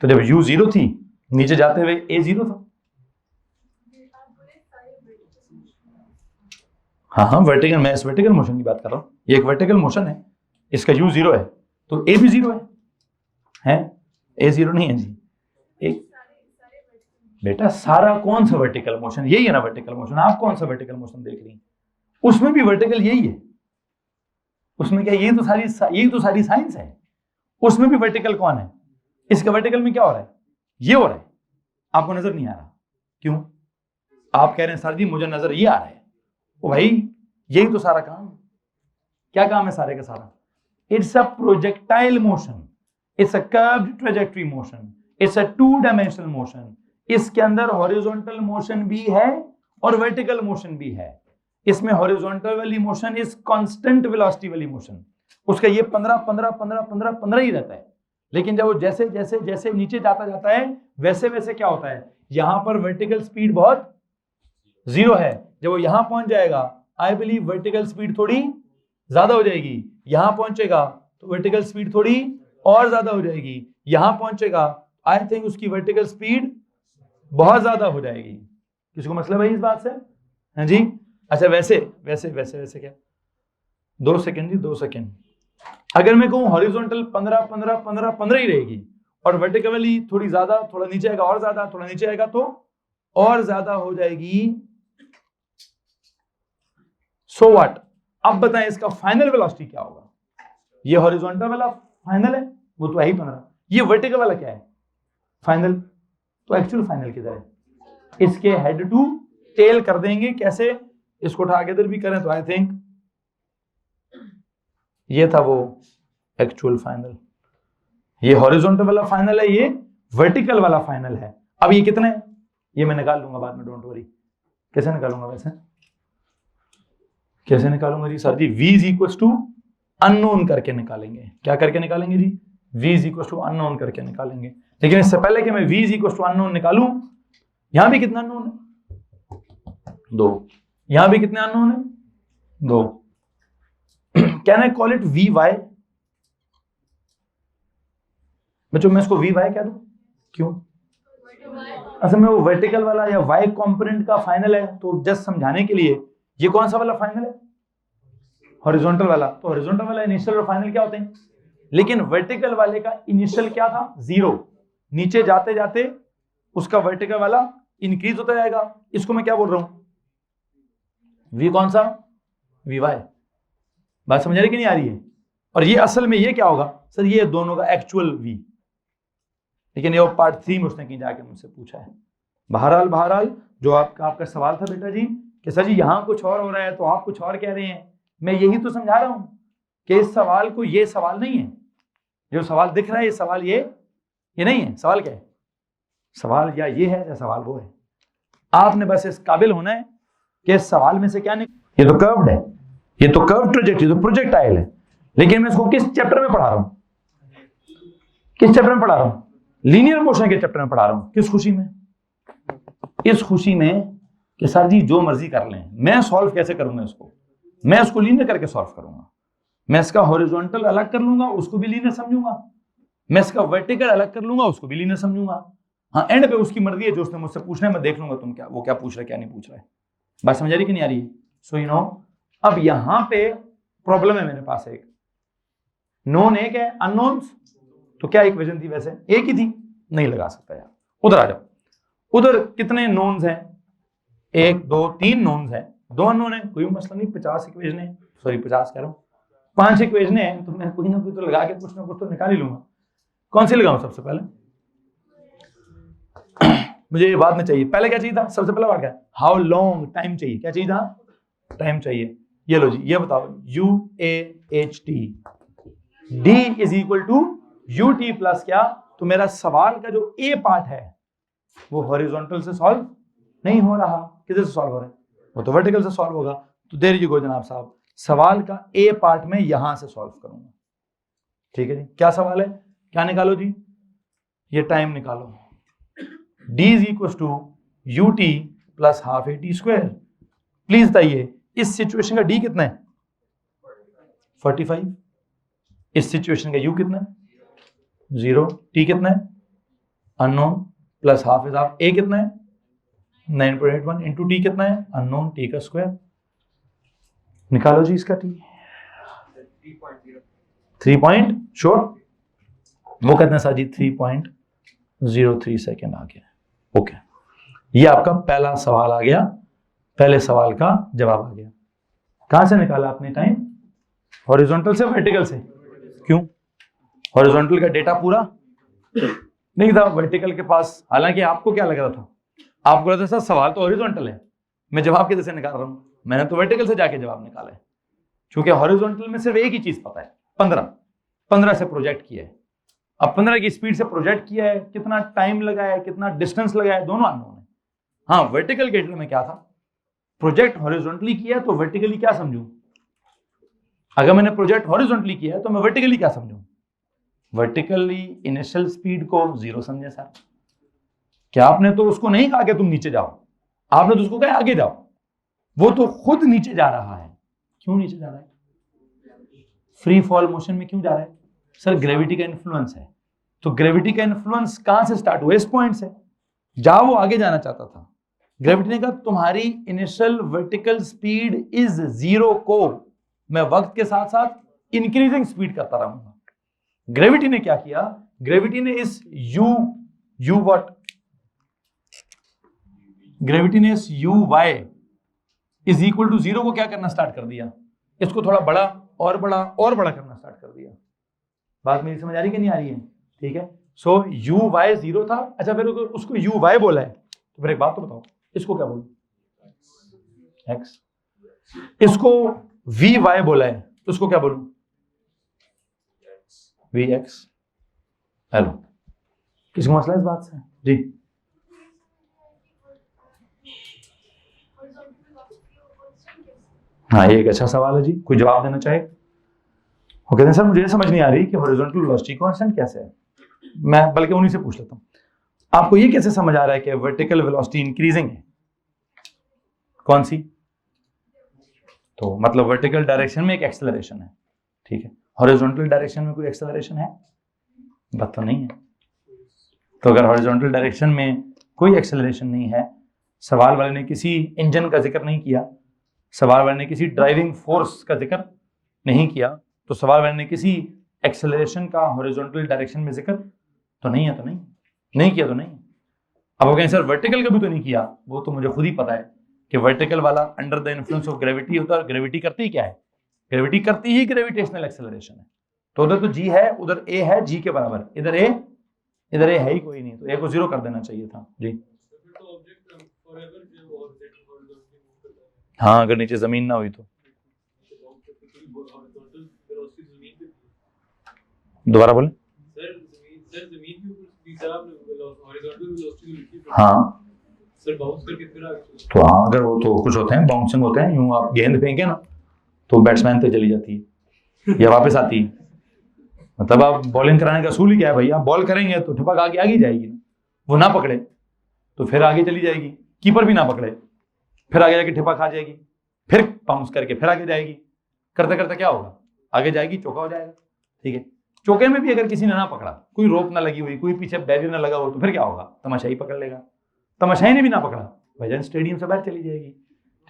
तो जब u 0 थी, नीचे जाते हुए a 0 था। हाँ हाँ वर्टिकल, मैं इस वर्टिकल मोशन की बात कर रहा हूँ। ये एक वर्टिकल मोशन है, इसका u 0 है तो a भी 0 है? a 0 नहीं है जी। एक बेटा सारा कौन सा वर्टिकल मोशन? यही है ना वर्टिकल मोशन। आप कौन सा वर्टिकल मोशन देख रही हैं? उसमें भी वर्टिकल यही है। उसमें क्या, यही तो सारी साइंस है। उसमें भी वर्टिकल कौन है? इसका वर्टिकल में क्या हो रहा है? ये हो रहा है, आपको नजर नहीं आ रहा। क्यों? आप कह रहे हैं सर जी मुझे नजर ये आ रहा है। ओ भाई यही तो सारा काम। क्या काम है सारे का सारा? It's a projectile motion, it's a curved trajectory motion, it's a 2 dimensional motion. इसके अंदर हॉरिजॉन्टल मोशन भी है और वर्टिकल मोशन भी है। इसमें हॉरिजॉन्टल वाली मोशन इज कांस्टेंट वेलोसिटी वाली मोशन, उसका ये 15 15 15 15 15 ही रहता है। लेकिन जब वो जैसे जैसे जैसे नीचे जाता है वैसे वैसे क्या होता है, यहां पर वर्टिकल स्पीड बहुत 0 है। जब वो यहां पहुंच जाएगा आई बिलीव वर्टिकल स्पीड थोड़ी ज्यादा हो जाएगी। यहां पहुंचेगा तो वर्टिकल स्पीड थोड़ी और ज्यादा हो जाएगी। यहां पहुंचेगा आई थिंक उसकी वर्टिकल स्पीड बहुत ज्यादा हो जाएगी। किसी को मतलब है इस बात से? हाँ जी। अच्छा वैसे वैसे वैसे वैसे क्या, 2 सेकंड जी 2 सेकंड। अगर मैं कहूं हॉरिजॉन्टल 15 15 15 15 ही रहेगी और वर्टिकली थोड़ी ज्यादा, थोड़ा नीचे आएगा और ज्यादा, थोड़ा नीचे आएगा तो और ज्यादा हो जाएगी। So what? अब बताएं इसका फाइनल वेलोसिटी क्या होगा? ये हॉरिजॉन्टल वाला फाइनल है, वो तो है ही 15। ये वर्टिकल वाला क्या है? फाइनल। तो एक्चुअल फाइनल किधर है? इसके हेड टू टेल कर देंगे। कैसे? इसको उठा के इधर भी करें तो आई थिंक ये था वो एक्चुअल फाइनल। ये हॉरिजॉन्टल वाला फाइनल है, ये वर्टिकल वाला फाइनल है। अब ये कितने हैं ये मैं निकाल लूंगा बाद में, डोंट वरी। कैसे निकालूंगा वैसे? कैसे निकालूंगा जी? सर जी v is equal to unknown करके निकालेंगे। क्या करके निकालेंगे जी? v is equal to unknown करके निकालेंगे। लेकिन इससे पहले कि मैं v is equal to unknown निकालूं, यहां भी कितना अननोन है? 2। यहां भी कितने अननोन है? 2। Can I call it V Y? बच्चों मैं इसको वी वाई कह दूं? क्यों? असल में वो वर्टिकल वाला या वाई कंपोनेंट का फाइनल है, तो जस्ट समझाने के लिए ये कौन सा वाला फाइनल है? हॉरिजॉन्टल वाला। तो हॉरिजॉन्टल वाला इनिशियल और फाइनल क्या होते हैं? लेकिन वर्टिकल वाले का इनिशियल क्या था? 0। नीचे जाते जाते उसका वर्टिकल वाला इंक्रीज होता जाएगा। इसको मैं क्या बोल रहा हूं? वी कौन सा? V Y. बात समझ आ रही कि नहीं आ रही है? और ये असल में ये क्या होगा सर? ये दोनों का एक्चुअल वी। लेकिन ये पार्ट 3 में उसने कहीं जाके मुझसे पूछा है। बहरहाल जो आपका सवाल था बेटा जी कि सर जी यहां कुछ और हो रहा है तो आप कुछ और कह रहे हैं, मैं यही तो समझा रहा हूं कि इस सवाल को, ये सवाल नहीं है जो सवाल दिख रहा है, ये सवाल ये नहीं है। सवाल क्या है? सवाल या ये है या सवाल वो है। आपने बस इस काबिल होना है कि इस सवाल में से क्या निकले। ये तो कर्व्ड है, ये तो कर्व ट्रेजेक्टरी, तो प्रोजेक्टाइल है। लेकिन मैं इसको किस चैप्टर में पढ़ा रहा हूं? किस चैप्टर में पढ़ा रहा हूं? लीनियर मोशन के चैप्टर में पढ़ा रहा हूं। किस खुशी में? इस खुशी में कि सर जी जो मर्जी कर लें, मैं सॉल्व कैसे करूंगा इसको? मैं इसको लीनियर करके सॉल्व करूंगा। मैं इसका हॉरिजॉन्टल अलग कर लूंगा, उसको भी लीनियर समझूंगा। मैं इसका वर्टिकल अलग कर लूंगा, उसको भी लीनियर समझूंगा। हाँ एंड पे उसकी मर्जी है, जो उसने मुझसे पूछना है मैं देख लूंगा तुम वो क्या पूछ रहा है क्या नहीं पूछ रहा है। बात समझ आ रही कि नहीं आ रही है? सो यू नो अब यहां पे प्रॉब्लम है मेरे पास। एक नोन एक है, अननोन्स तो क्या इक्वेशन थी? वैसे एक ही थी, नहीं लगा सकता यार। उधर आ जाओ। उधर कितने नोन्स हैं? 1 2 3 नोन्स हैं, 2 अननोन है। कोई मसला नहीं, 50 इक्वेशन है, सॉरी 50 कह रहा हूं, 5 इक्वेशन है। तो मैं कोई ना कोई तो लगा के कुछ ना कुछ तो निकाल ही लूंगा। कौन सी लगाऊं सबसे पहले? मुझे ये बाद में चाहिए। पहले क्या चाहिए था? सबसे पहला बात क्या? हाउ लॉन्ग टाइम चाहिए। क्या चाहिए था? टाइम चाहिए। ये लो जी, ये बताओ UAHT D is equal to UT plus क्या? तो मेरा सवाल का जो A पार्ट है वो हॉरिजॉन्टल से सॉल्व नहीं हो रहा। किधर से सॉल्व हो रहा है? वो तो वर्टिकल से सॉल्व होगा। तो देयर यू गो जनाब साहब, सवाल का A पार्ट में यहां से सॉल्व करूंगा। ठीक है जी। क्या सवाल है? क्या निकालो जी? ये टाइम निकालो। D is equal to UT plus half AT square. Please बताइए इस सिचुएशन का D कितना है? 45। इस सिचुएशन का U कितना है? 0। T कितना है? Unknown plus half is half. A कितना है? 9.81 इंटू टी कितना है, अननोन, टी का स्क्वायर। निकालो जी इसका टी। 3 पॉइंट श्योर, वो कहते हैं सर जी 3.03 सेकेंड आ गया। ओके, ये आपका पहला सवाल आ गया, पहले सवाल का जवाब आ गया। कहां से निकाला आपने टाइम? हॉरिजॉन्टल से वर्टिकल से? क्यों? हॉरिजॉन्टल का डेटा पूरा नहीं था वर्टिकल के पास। हालांकि आपको क्या लग रहा था? आपको लग रहा था सर सवाल तो हॉरिजॉन्टल है, मैं जवाब किधर से निकाल रहा हूं? मैंने तो वर्टिकल से जाके जवाब निकाला है, क्योंकि हॉरिजॉन्टल में सिर्फ एक ही चीज पता है, 15 से प्रोजेक्ट किया है। अब 15 की स्पीड से प्रोजेक्ट किया है, कितना टाइम लगा है, कितना डिस्टेंस लगा है, दोनों अननोन है। हाँ, वर्टिकल के में क्या था, प्रोजेक्ट हॉरिजॉन्टली किया तो वर्टिकली क्या समझूं? अगर मैंने प्रोजेक्ट हॉरिजॉन्टली किया है तो मैं वर्टिकली क्या समझूं? वर्टिकली इनिशियल स्पीड को 0 समझे सर। क्या आपने तो उसको नहीं कहा कि तुम नीचे जाओ, आपने तो उसको कहा आगे जाओ। वो तो खुद नीचे जा रहा है। क्यों नीचे जा रहा है? फ्री फॉल मोशन में क्यों जा रहा है? सर ग्रेविटी का इन्फ्लुएंस है। तो ग्रेविटी का इन्फ्लुएंस कहां से स्टार्ट हुआ? इस पॉइंट से। जहां वो आगे जाना चाहता था, ग्रेविटी ने कहा तुम्हारी इनिशियल वर्टिकल स्पीड इज 0 को मैं वक्त के साथ साथ इंक्रीजिंग स्पीड करता रहूंगा। ग्रेविटी ने क्या किया? ग्रेविटी ने इस यू व्हाट, ग्रेविटी ने इस U Y is equal to 0 को क्या करना स्टार्ट कर दिया? इसको थोड़ा बड़ा और बड़ा और बड़ा करना स्टार्ट कर दिया। बात मेरी समझ आ रही कि नहीं आ रही है? ठीक है, सो यू वाई 0 था। अच्छा, फिर उसको यू वाई बोला है, तो फिर एक बात तो बताओ, इसको क्या बोलूं? एक्स। इसको वी वाई बोला है, तो उसको क्या बोलूं? We x. हेलो, किसको मसला है इस बात से? जी हाँ, ये एक अच्छा सवाल है जी, कोई जवाब देना चाहे? वो कहते हैं सर मुझे समझ नहीं आ रही कि हॉरिजॉन्टल वेलोसिटी कांस्टेंट कैसे है। मैं बल्कि उन्हीं से पूछ लेता हूं, आपको ये कैसे समझ आ रहा है कि वर्टिकल वेलोसिटी इंक्रीजिंग है? कौन सी? तो मतलब वर्टिकल डायरेक्शन में एक एक्सेलरेशन है, ठीक है। हॉरिजॉन्टल डायरेक्शन में कोई एक्सेलरेशन है? बात तो नहीं है। तो अगर हॉरिजॉन्टल डायरेक्शन में कोई एक्सेलरेशन नहीं है, सवाल वाले ने किसी इंजन का जिक्र नहीं किया, सवाल वाले ने किसी ड्राइविंग फोर्स का जिक्र नहीं किया, तो सवाल वाले ने किसी एक्सेलरेशन का हॉरिजॉन्टल डायरेक्शन में जिक्र तो नहीं है, तो नहीं किया तो नहीं। अब वो कहें सर वर्टिकल का भी तो नहीं किया, वो तो मुझे खुद ही पता है कि वर्टिकल वाला under the influence of gravity होता है, और ग्रेविटी करती ही क्या है? ग्रेविटी करती ही ग्रेविटेशनल एक्सेलरेशन है। तो उधर तो जी है, उधर ए है जी के बराबर, इधर ए है ही कोई नहीं, तो ए को 0 कर देना चाहिए था जी। हाँ, अगर नीचे जमीन ना हुई तो। दोबारा बोले। हाँ तो हाँ, अगर वो तो कुछ होते हैं बाउंसिंग होते हैं, यूं आप गेंद फेंके ना तो बैट्समैन पे चली जाती है या वापस आती है। मतलब आप बॉलिंग कराने का असूल ही क्या है भाई? आप बॉल करेंगे तो ठिपक आगे जाएगी ना, वो ना पकड़े तो फिर आगे चली जाएगी, कीपर भी ना पकड़े फिर आगे जाके ठिपक खा जाएगी, फिर बाउंस करके फिर आगे जाएगी, करते करते क्या होगा? आगे जाएगी, चौका हो जाएगा। ठीक है, चौके में भी अगर किसी ने ना पकड़ा, कोई रोप ना लगी हुई, कोई पीछे बैरियर ना लगा हो, तो फिर क्या होगा? तमाशाई पकड़ लेगा। तमाशाई ने भी ना पकड़ा, भाईजान स्टेडियम से बाहर चली जाएगी।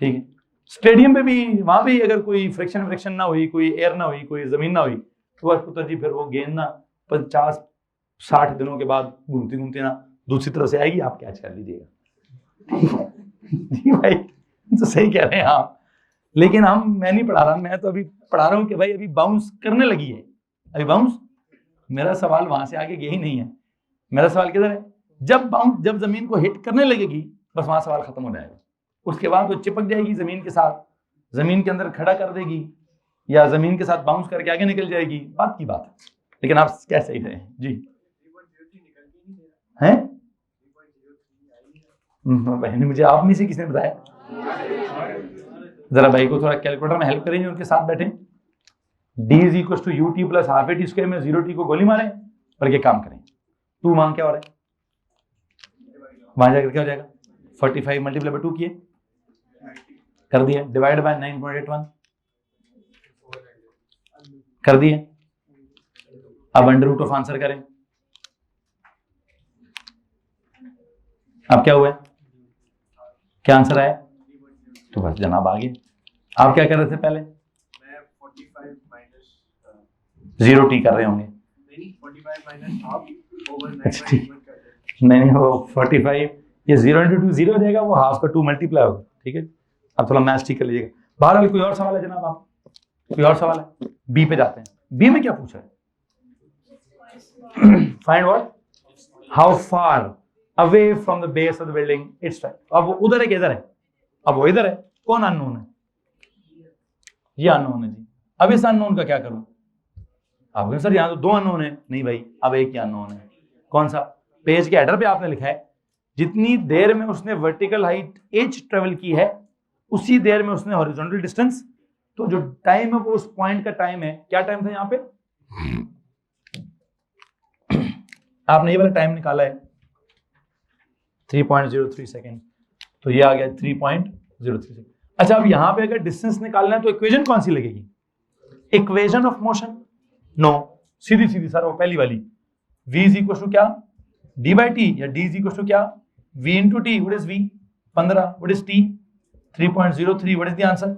ठीक है, स्टेडियम पे भी, वहां भी अगर कोई फ्रिक्शन ना हुई, कोई एयर ना हुई, कोई जमीन ना हुई, तो बस पुत्र जी फिर वो गेंद ना 50-60 दिनों के बाद घूमती घूमती ना दूसरी तरफ से आएगी, आप कैच कर लीजिएगा। जी भाई, तो सही कह रहे हैं आप, लेकिन मैं नहीं पढ़ा रहा, मैं तो अभी पढ़ा रहा हूँ कि भाई अभी बाउंस करने लगी है, अभी बाउंस। मेरा सवाल वहां से आगे यही नहीं है, मेरा सवाल किधर है? जब जमीन को हिट करने लगेगी, बस वहां सवाल खत्म हो जाएगा। उसके बाद वो चिपक जाएगी जमीन के साथ, जमीन के अंदर खड़ा कर देगी, या जमीन के साथ बाउंस करके आगे निकल जाएगी, बात की बात है। लेकिन आप क्या सही रहे जी हैं? बहन मुझे आप में से किसने बताया? जरा भाई को थोड़ा कैलकुलेटर में हेल्प करेंगे, उनके साथ बैठे। d is equal to U T plus half A T square में 0 टी को गोली मारें, बल्कि काम करें। 2 मांग क्या हो रहा है? वहां जाकर क्या हो जाएगा? 45 मल्टीप्लाई बाय 2 किए, कर दिए, डिवाइड बाय 9.81 कर दिए। अब अंडर रूट ऑफ आंसर करें, अब क्या हुआ है? क्या आंसर आया? तो बस जनाब आगे। आप क्या कर रहे थे पहले? मैं 45 माइनस 0t कर रहे होंगे। नहीं 45 माइनस हाफ ओवर 9 अच्छा, ठीक। नहीं वो 45 ये 0 इंटू 2 0 हो जाएगा, वो हाफ का 2 मल्टीप्लाई होगा। ठीक है, अब थोड़ा मैथ्स ठीक कर लीजिएगा। बहरहाल कोई और सवाल है जनाब? आप कोई और सवाल है? बी पे जाते हैं। बी में क्या पूछा है? Find what, how far away from the base of the building it's time. अब वो उधर है कि इधर है? अब वो इधर है। कौन अननोन है? ये अननोन है जी। अब इस अननोन का क्या करूं? आप सर यहाँ तो 2 अननोन है। नहीं भाई, अब एक ही अननोन है। कौन सा? पेज के हेडर पे आपने लिखा है जितनी देर में उसने वर्टिकल हाइट h ट्रेवल की है उसी देर में उसने हॉरिजॉन्टल डिस्टेंस। तो जो टाइम है वो उस पॉइंट का टाइम है। क्या टाइम था यहाँ पे? आपने ये वाला टाइम निकाला है 3.03 सेकेंड, तो ये आ गया 3.03 सेकेंड। अच्छा, अब यहाँ पे अगर डिस्टेंस निकालना है तो इक्वेशन कौन सी लगेगी? Equation of motion? नो, सीधी सीधी सर, वो पहली वाली। v इज इक्वल टू क्या? d बाई टी, या d इज इक्वल टू क्या? v into T. What is v? 15। What is t? 3.03। What is the answer?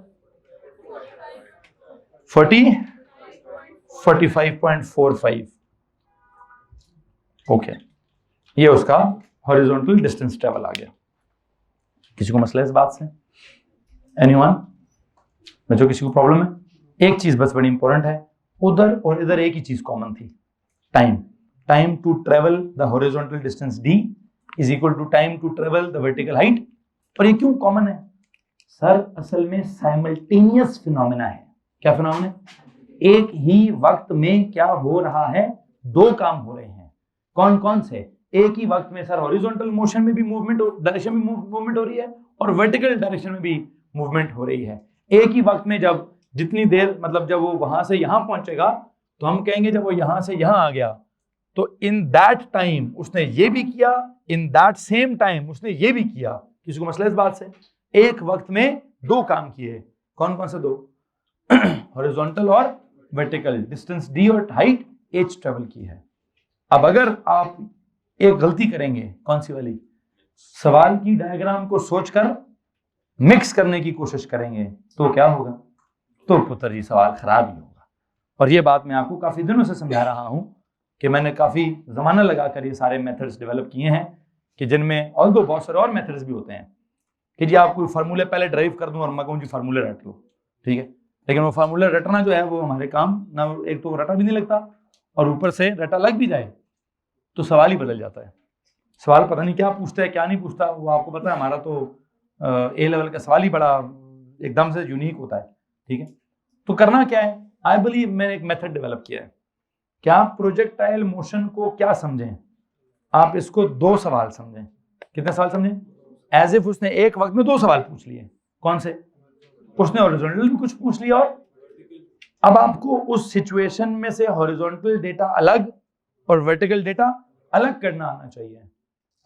45.45। Okay, ये उसका हॉरिजॉन्टल डिस्टेंस ट्रेवल आ गया। किसी को मसला है इस बात से? एनीवन? बच्चों किसी को प्रॉब्लम है? एक चीज बस बड़ी इंपॉर्टेंट है, उधर और इधर एक ही चीज कॉमन थी, time. Time to travel the horizontal distance d is equal to time to travel the vertical height. और ये क्यों कॉमन है सर? असल में साइमल्टेनियस फिनोमेना है। क्या फिनोमेना है? एक ही वक्त में क्या हो रहा है? 2 काम हो रहे हैं। कौन कौन से? एक ही वक्त में सर हॉरिजॉन्टल मोशन में भी मूवमेंट, डायरेक्शन में मूवमेंट हो रही है और वर्टिकल डायरेक्शन में भी मूवमेंट हो रही है। एक ही वक्त में जब जितनी देर, मतलब जब वो वहां से यहां पहुंचेगा तो हम कहेंगे जब वो यहां से यहां आ गया तो इन दैट टाइम उसने ये भी किया, इन दैट सेम टाइम उसने ये भी किया। किसी को मसला इस बात से? एक वक्त में 2 काम किए। कौन कौन से 2? हॉरिजॉन्टल और वर्टिकल डिस्टेंस d और हाइट h ट्रेवल की है। अब अगर आप एक गलती करेंगे, कौन सी वाली? सवाल की डायग्राम को सोचकर मिक्स करने की कोशिश करेंगे तो क्या होगा? तो पुत्र जी सवाल खराब ही होगा। और ये बात मैं आपको काफी दिनों से समझा रहा हूं कि मैंने काफी जमाना लगाकर ये सारे मेथड्स डेवलप किए हैं कि जिनमें ऑल्दो बहुत सारे और मेथड्स भी होते हैं कि जी आप कोई फार्मूले पहले ड्राइव कर दूं और मैं कहूं जी फार्मूले रट लो, ठीक है। लेकिन वो फार्मूला रटना जो है वो हमारे काम ना, एक तो रटा भी नहीं लगता और ऊपर से रटा लग भी जाए तो सवाल ही बदल जाता है। सवाल पता नहीं क्या पूछता है क्या नहीं पूछता, वो आपको पता है। हमारा तो ए लेवल का सवाल ही बड़ा एकदम से यूनिक होता है, ठीक है। तो करना क्या है? आई बिलीव मैंने एक मेथड डेवलप किया है कि आप प्रोजेक्टाइल मोशन को क्या समझें, आप इसको 2 सवाल समझें। कितने सवाल समझें? एज इफ उसने एक वक्त में 2 सवाल पूछ लिए। कौन से? उसने हॉरिजॉन्टल भी कुछ पूछ लिया और अब आपको उस सिचुएशन में से हॉरिजॉन्टल डेटा अलग और वर्टिकल डेटा अलग करना आना चाहिए।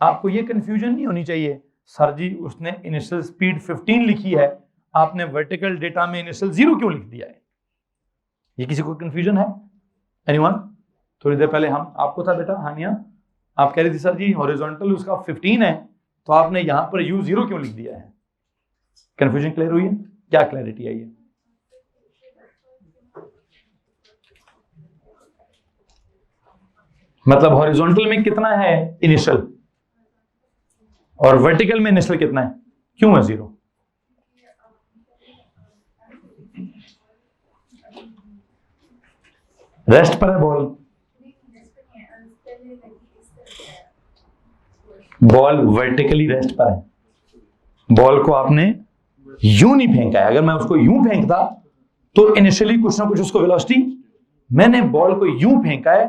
आपको ये कंफ्यूजन नहीं होनी चाहिए सर जी उसने इनिशियल स्पीड 15 लिखी है, आपने वर्टिकल डेटा में इनिशियल 0 क्यों लिख दिया है? ये किसी को कंफ्यूजन है? एनीवन? थोड़ी देर पहले हम आपको था बेटा हानिया, आप कह रही थी सर जी हॉरिजॉन्टल उसका 15 है तो आपने यहां पर u0 क्यों लिख दिया है? कंफ्यूजन क्लियर हुई है? क्या क्लैरिटी आई है? मतलब हॉरिजॉन्टल में कितना है इनिशियल और वर्टिकल में इनिशियल कितना है? क्यों है 0? रेस्ट पर है बॉल, बॉल वर्टिकली रेस्ट पर है। बॉल को आपने यूं नहीं फेंका है। अगर मैं उसको यूं फेंकता तो इनिशियली कुछ ना कुछ उसको वेलोसिटी, मैंने बॉल को यूं फेंका है,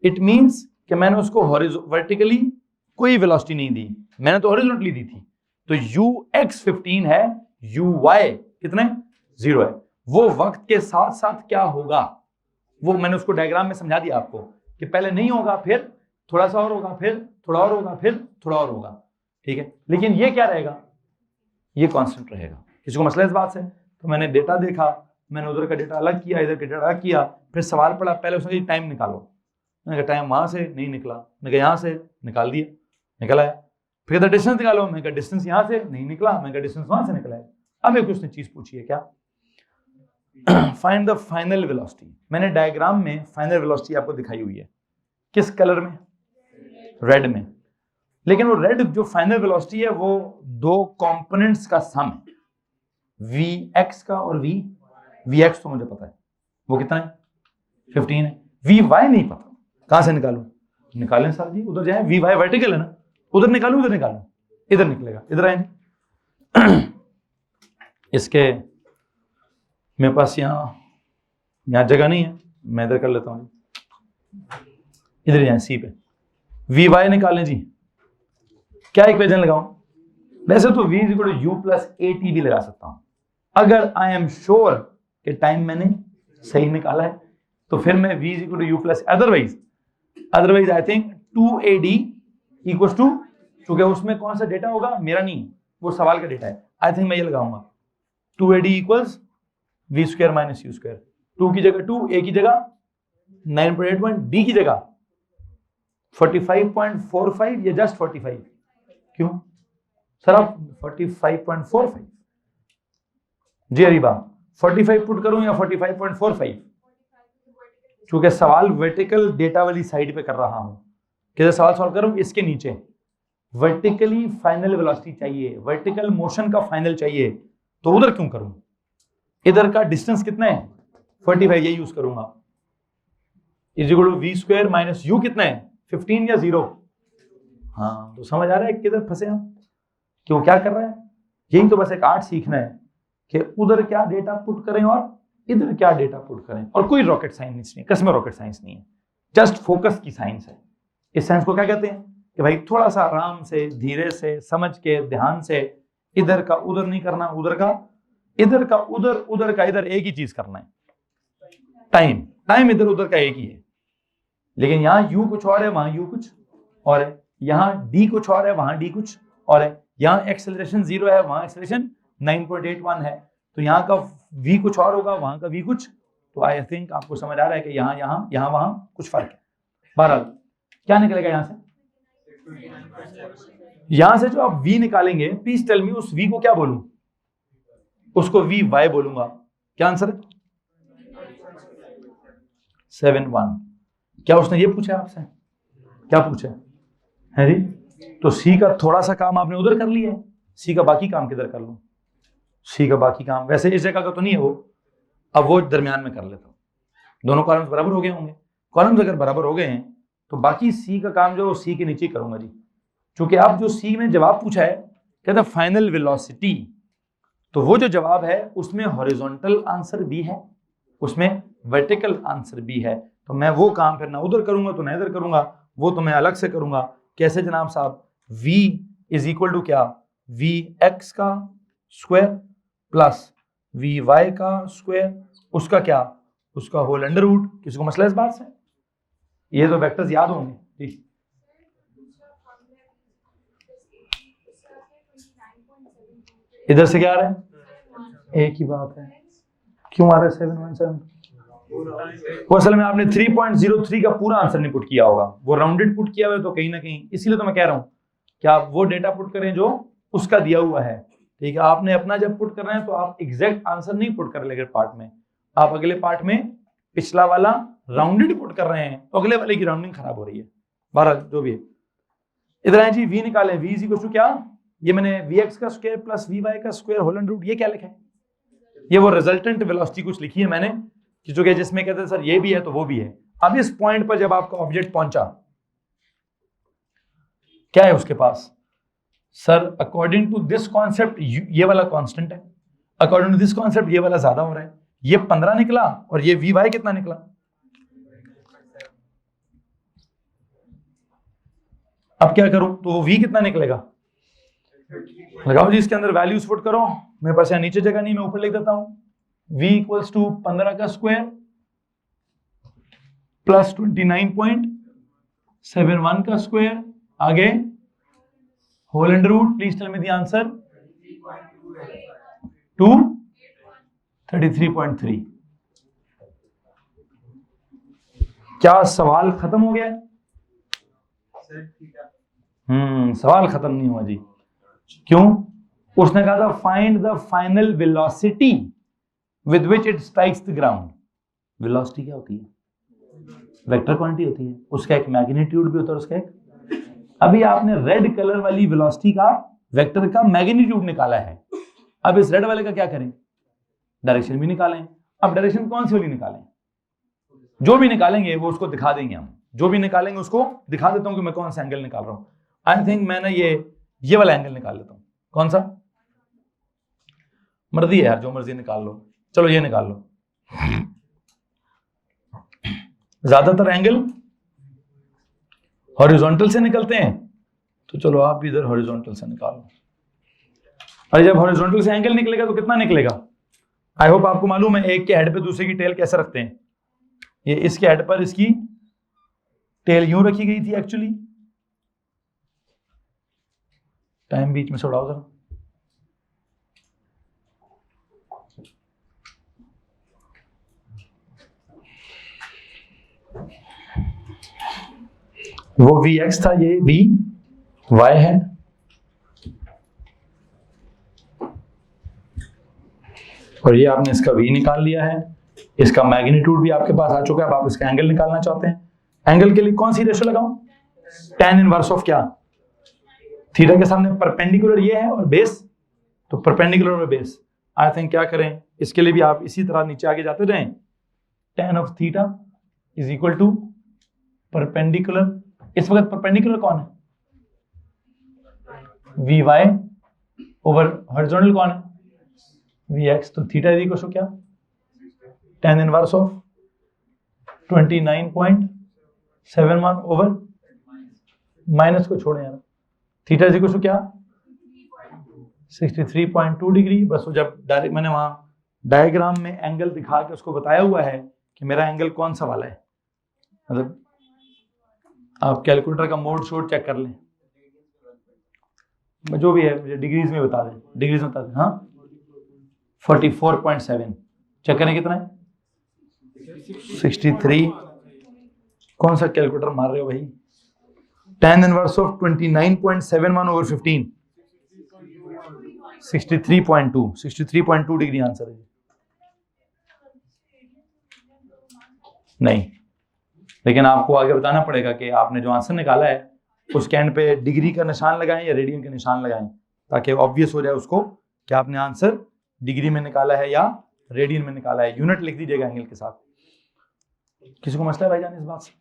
इट मींस कि मैंने उसको वर्टिकली कोई वेलोसिटी नहीं दी, मैंने तो हॉरिजॉन्टली दी थी। तो ux 15 है, uy कितने? 0 है। वो वक्त के साथ साथ क्या होगा वो मैंने उसको डायग्राम में समझा दिया आपको कि पहले नहीं होगा, फिर थोड़ा सा और होगा, फिर थोड़ा और होगा, फिर थोड़ा और होगा, ठीक है। लेकिन ये क्या रहेगा? ये कांस्टेंट रहेगा। किसी को मसला इस बात से? तो मैंने डेटा देखा, मैंने उधर का डेटा अलग किया, इधर का डेटा अलग किया, फिर सवाल पड़ा, पहले उसने टाइम निकालो। मैंने कहा टाइम वहां से नहीं निकला, मैंने कहा यहाँ से निकाल दिया, निकल आया। फिर कहता डिस्टेंस निकालो, मैं कहा डिस्टेंस यहाँ से नहीं निकला, मैं कहा डिस्टेंस वहां से निकला है। अब एक उसने चीज पूछी है क्या, फाइंड द फाइनल वेलोसिटी। मैंने डायग्राम में फाइनल वेलोसिटी आपको दिखाई हुई है, किस कलर में, रेड में। लेकिन वो रेड जो फाइनल वेलोसिटी है वो दो कंपोनेंट्स का सम है, Vx का और Vx तो मुझे पता है वो कितना है 15 है, Vy नहीं पता, कहां से निकालूं, निकालें सर जी, उधर जाए, Vy वर्टिकल है ना, उधर निकालूं, इधर निकालूं, इधर निकलेगा, इधर आए। इसके मेरे पास यहाँ जगह नहीं है, मैं इधर कर लेता हूँ, इधर जाए सी पे, Vy निकालें जी, क्या इक्वेशन लगाऊं, वैसे तो v = u + at भी लगा सकता हूं, अगर आई एम श्योर कि टाइम मैंने सही निकाला है तो फिर मैं v = u + otherwise I think 2ad = क्योंकि उसमें कौन सा डेटा होगा, मेरा नहीं, वो सवाल का डेटा है, आई थिंक मैं ये लगाऊंगा 2ad = v² - u², 2 की जगह 2, a की जगह 9.81, d की जगह 45.45 या जस्ट 45, क्यों सर आप 45.45 जी अरीबा 45 पुट करूं या 45.45, क्योंकि सवाल वर्टिकल डेटा वाली साइड पे कर रहा हूं, कैसे सवाल सॉल्व करूं, इसके नीचे वर्टिकली फाइनल वेलोसिटी चाहिए, वर्टिकल मोशन का फाइनल चाहिए, तो उधर क्यों करूं, इधर का डिस्टेंस कितना है 45, ये यूज करूंगा, = v² - u कितना है 15 या 0। हाँ तो समझ आ रहा है किधर फंसे हम, क्यों क्या कर रहे हैं, यही तो बस एक आर्ट सीखना है कि उधर क्या डेटा पुट करें और इधर क्या डेटा पुट करें, और कोई रॉकेट साइंस नहीं, कसम रॉकेट साइंस नहीं है, जस्ट फोकस की साइंस है। इस साइंस को क्या कहते हैं कि भाई थोड़ा सा आराम से, धीरे से, समझ के, ध्यान से, इधर का उधर नहीं करना, उधर का इधर का उधर, उधर का इधर, एक ही चीज करना है, टाइम इधर उधर का एक ही है, लेकिन यहाँ u कुछ और है, वहां u कुछ और है, यहाँ d कुछ और है, वहां d कुछ और है, यहाँ एक्सेलरेशन 0 है, वहां एक्सेलरेशन 9.81 है, तो यहाँ का v कुछ और होगा, वहां का v कुछ, तो आई थिंक आपको समझ आ रहा है कि यहाँ वहां कुछ फर्क है। बहरहाल क्या निकलेगा यहाँ से जो आप v निकालेंगे, प्लीज टेल मी उस v को क्या बोलूं, उसको Vy बोलूंगा, क्या आंसर है 7.1। क्या उसने ये पूछा आपसे, क्या पूछा है जी, तो सी का थोड़ा सा काम आपने उधर कर लिया है, सी का बाकी काम किधर कर लूं, सी का बाकी काम वैसे इस जगह का तो नहीं है वो, अब वो दरमियान में कर लेता हूं, दोनों कॉलम्स बराबर हो गए होंगे, कॉलम्स अगर बराबर हो गए हैं तो बाकी सी का काम जो सी के नीचे करूंगा जी, क्योंकि अब जो सी ने जवाब पूछा है कहता फाइनल वेलोसिटी, तो वो जो जवाब है उसमें हॉरिजॉन्टल आंसर भी है, उसमें वर्टिकल आंसर भी है, तो मैं वो काम फिर ना उधर करूंगा तो ना इधर करूंगा, वो तो मैं अलग से करूंगा। कैसे जनाब साहब, v = क्या, vx का स्क्वायर प्लस vy का स्क्वायर, उसका क्या, उसका होल अंडर रूट, किसी को मसला इस बात से, ये तो वेक्टर्स याद होंगे जी। इधर से क्या आ रहा है, एक ही बात है, क्यों आ रहा है 717, वो असल में आपने 3.03 का पूरा आंसर नहीं पुट किया होगा, वो राउंडेड पुट किया हुआ है, तो कहीं ना कहीं, इसीलिए तो मैं कह रहा हूं कि आप वो डेटा पुट करें जो उसका दिया हुआ है, ठीक है। आपने अपना जब पुट कर रहे हैं तो आप एग्जैक्ट आंसर नहीं पुट कर लेंगे पार्ट में, आप अगले पार्ट में पिछला वाला राउंडेड पुट कर रहे हैं, तो अगले वाले की राउंडिंग खराब हो रही है। बहरहाल जो भी है, इधर आए जी, v निकालें, v = क्या, ये मैंने vx का स्क्वायर प्लस vy का स्क्वायर होल अंडर रूट, ये क्या लिखा है, ये वो रिजल्टेंट वेलोसिटी कुछ लिखी है मैंने, कि जो कि जिसमें कहते हैं सर ये भी है तो वो भी है। अब इस पॉइंट पर जब आपका ऑब्जेक्ट पहुंचा, क्या है उसके पास, sir according to this concept ये वाला कांस्टेंट है, अकॉर्डिंग टू दिस कॉन्सेप्ट ये वाला ज्यादा हो रहा है, ये 15 निकला और ये vy कितना निकला, अब क्या करूं, तो वो v कितना निकलेगा, लगाओ जी, इसके अंदर वैल्यूज पुट करो, मेरे पास यहाँ नीचे जगह नहीं, मैं ऊपर लिख देता हूं, v = 15 का स्क्वायर प्लस 29.71 का स्क्वायर, आगे whole under root, please tell me the answer 233.3। क्या सवाल खत्म हो गया है, सवाल खत्म नहीं हुआ जी। क्यों? उसने कहा था find the final velocity with which it strikes the ground. Velocity क्या होती है? वेक्टर क्वांटिटी होती है, उसका एक मैग्नीट्यूड भी होता है, उसका एक। अभी आपने रेड कलर वाली वेलोसिटी का वेक्टर का मैग्नीट्यूड निकाला है, अब इस रेड वाले का क्या करें? डायरेक्शन भी निकालें। अब डायरेक्शन कौन सी वाली निकालें? जो भी निकालेंगे वो उसको दिखा देंगे हम, जो भी निकालेंगे उसको दिखा देता हूं कि मैं कौन सा एंगल निकाल रहा हूं। आई थिंक मैंने ये वाला एंगल निकाल लेता हूं। कौन सा? मर्जी है यार, जो मर्जी निकाल लो। चलो ये निकाल लो। ज्यादातर एंगल हॉरिजॉन्टल से निकलते हैं, तो चलो आप भी इधर हॉरिजॉन्टल से निकालो। अरे जब हॉरिजॉन्टल से एंगल निकलेगा तो कितना निकलेगा? आई होप आपको मालूम है एक के हेड पे दूसरे की टेल कैसे रखते हैं। ये इसके हेड पर इसकी टेल यूं रखी गई थी एक्चुअली। टाइम बीच में से उड़ाओ जरा। वो Vx था, ये Vy है। और ये आपने इसका V निकाल लिया है, इसका मैग्नीट्यूड भी आपके पास आ चुका है। अब आप इसका एंगल निकालना चाहते हैं। एंगल के लिए कौन सी रेशो लगाऊं? tan इनवर्स ऑफ क्या? थीटा के सामने परपेंडिकुलर ये है और बेस, तो परपेंडिकुलर और बेस। आई थिंक क्या करें, इसके लिए भी आप इसी तरह नीचे आगे जाते रहें। tan of theta is equal to perpendicular. इस वक्त परपेंडिकुलर कौन है? Vy ओवर हॉरिजॉन्टल कौन है? Vx। तो थीटा इज इक्वल टू क्या? tan inverse of 29.71 over minus को छोड़े यार। थीटा इज इक्वल टू क्या? 63.2 डिग्री। बस वो जब डायरेक्ट मैंने वहां डायग्राम में एंगल दिखा के उसको बताया हुआ है कि मेरा एंगल कौन सा वाला है। मतलब आप कैलकुलेटर का मोड शोड चेक कर लें, जो भी है मुझे डिग्रीज में बता दें। डिग्रीज में बता दें। हाँ 44.7 चेक करें कितना है? 63। कौन सा कैलकुलेटर मार रहे हो भाई? tan inverse of 29.71 over 15 63.2 degree answer है। नहीं, लेकिन आपको आगे बताना पड़ेगा कि आपने जो आंसर निकाला है उसके एंड पे डिग्री का निशान लगाएं या रेडियन का निशान लगाएं, ताकि ऑब्वियस हो जाए उसको कि आपने आंसर डिग्री में निकाला है या रेडियन में निकाला है। यूनिट लिख दीजिएगा एंगल के साथ। किसी को मसला है भाईजान इस बात से?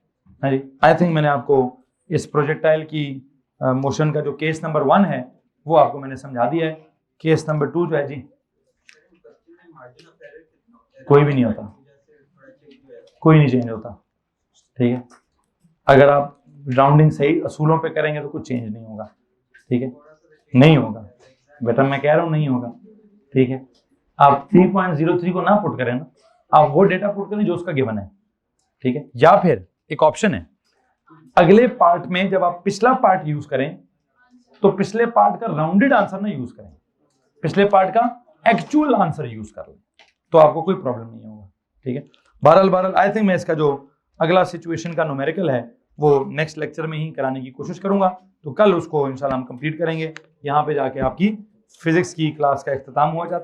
हाँ जी। आई थिंक मैंने आपको इस प्रोजेक्टाइल की मोशन का जो केस नंबर 1 है वो आपको मैंने समझा दिया है। केस नंबर 2 जो है जी, कोई भी नहीं होता, कोई नहीं चेंज होता। ठीक है, अगर आप राउंडिंग सही असूलों पे करेंगे तो कुछ चेंज नहीं होगा। ठीक है, नहीं होगा बेटा, मैं कह रहा हूँ नहीं होगा। ठीक है, आप 3.03 को ना पुट करें ना, आप वो डेटा पुट करें जो उसका गिवन है। ठीक है, या फिर एक ऑप्शन है अगले पार्ट में जब आप पिछला पार्ट यूज करें तो पिछले पार्ट का राउंडेड आंसर ना यूज करें, पिछले पार्ट का एक्चुअल आंसर यूज कर लें, तो आपको कोई प्रॉब्लम नहीं होगा। ठीक है, बहरहाल आई थिंक मैं इसका जो अगला सिचुएशन का न्यूमेरिकल है वो नेक्स्ट लेक्चर में ही कराने की कोशिश करूंगा। तो कल उसको इंशाल्लाह हम कंप्लीट करेंगे। यहाँ पे जाके आपकी फिजिक्स की क्लास का इख्तिताम हुआ जाता है।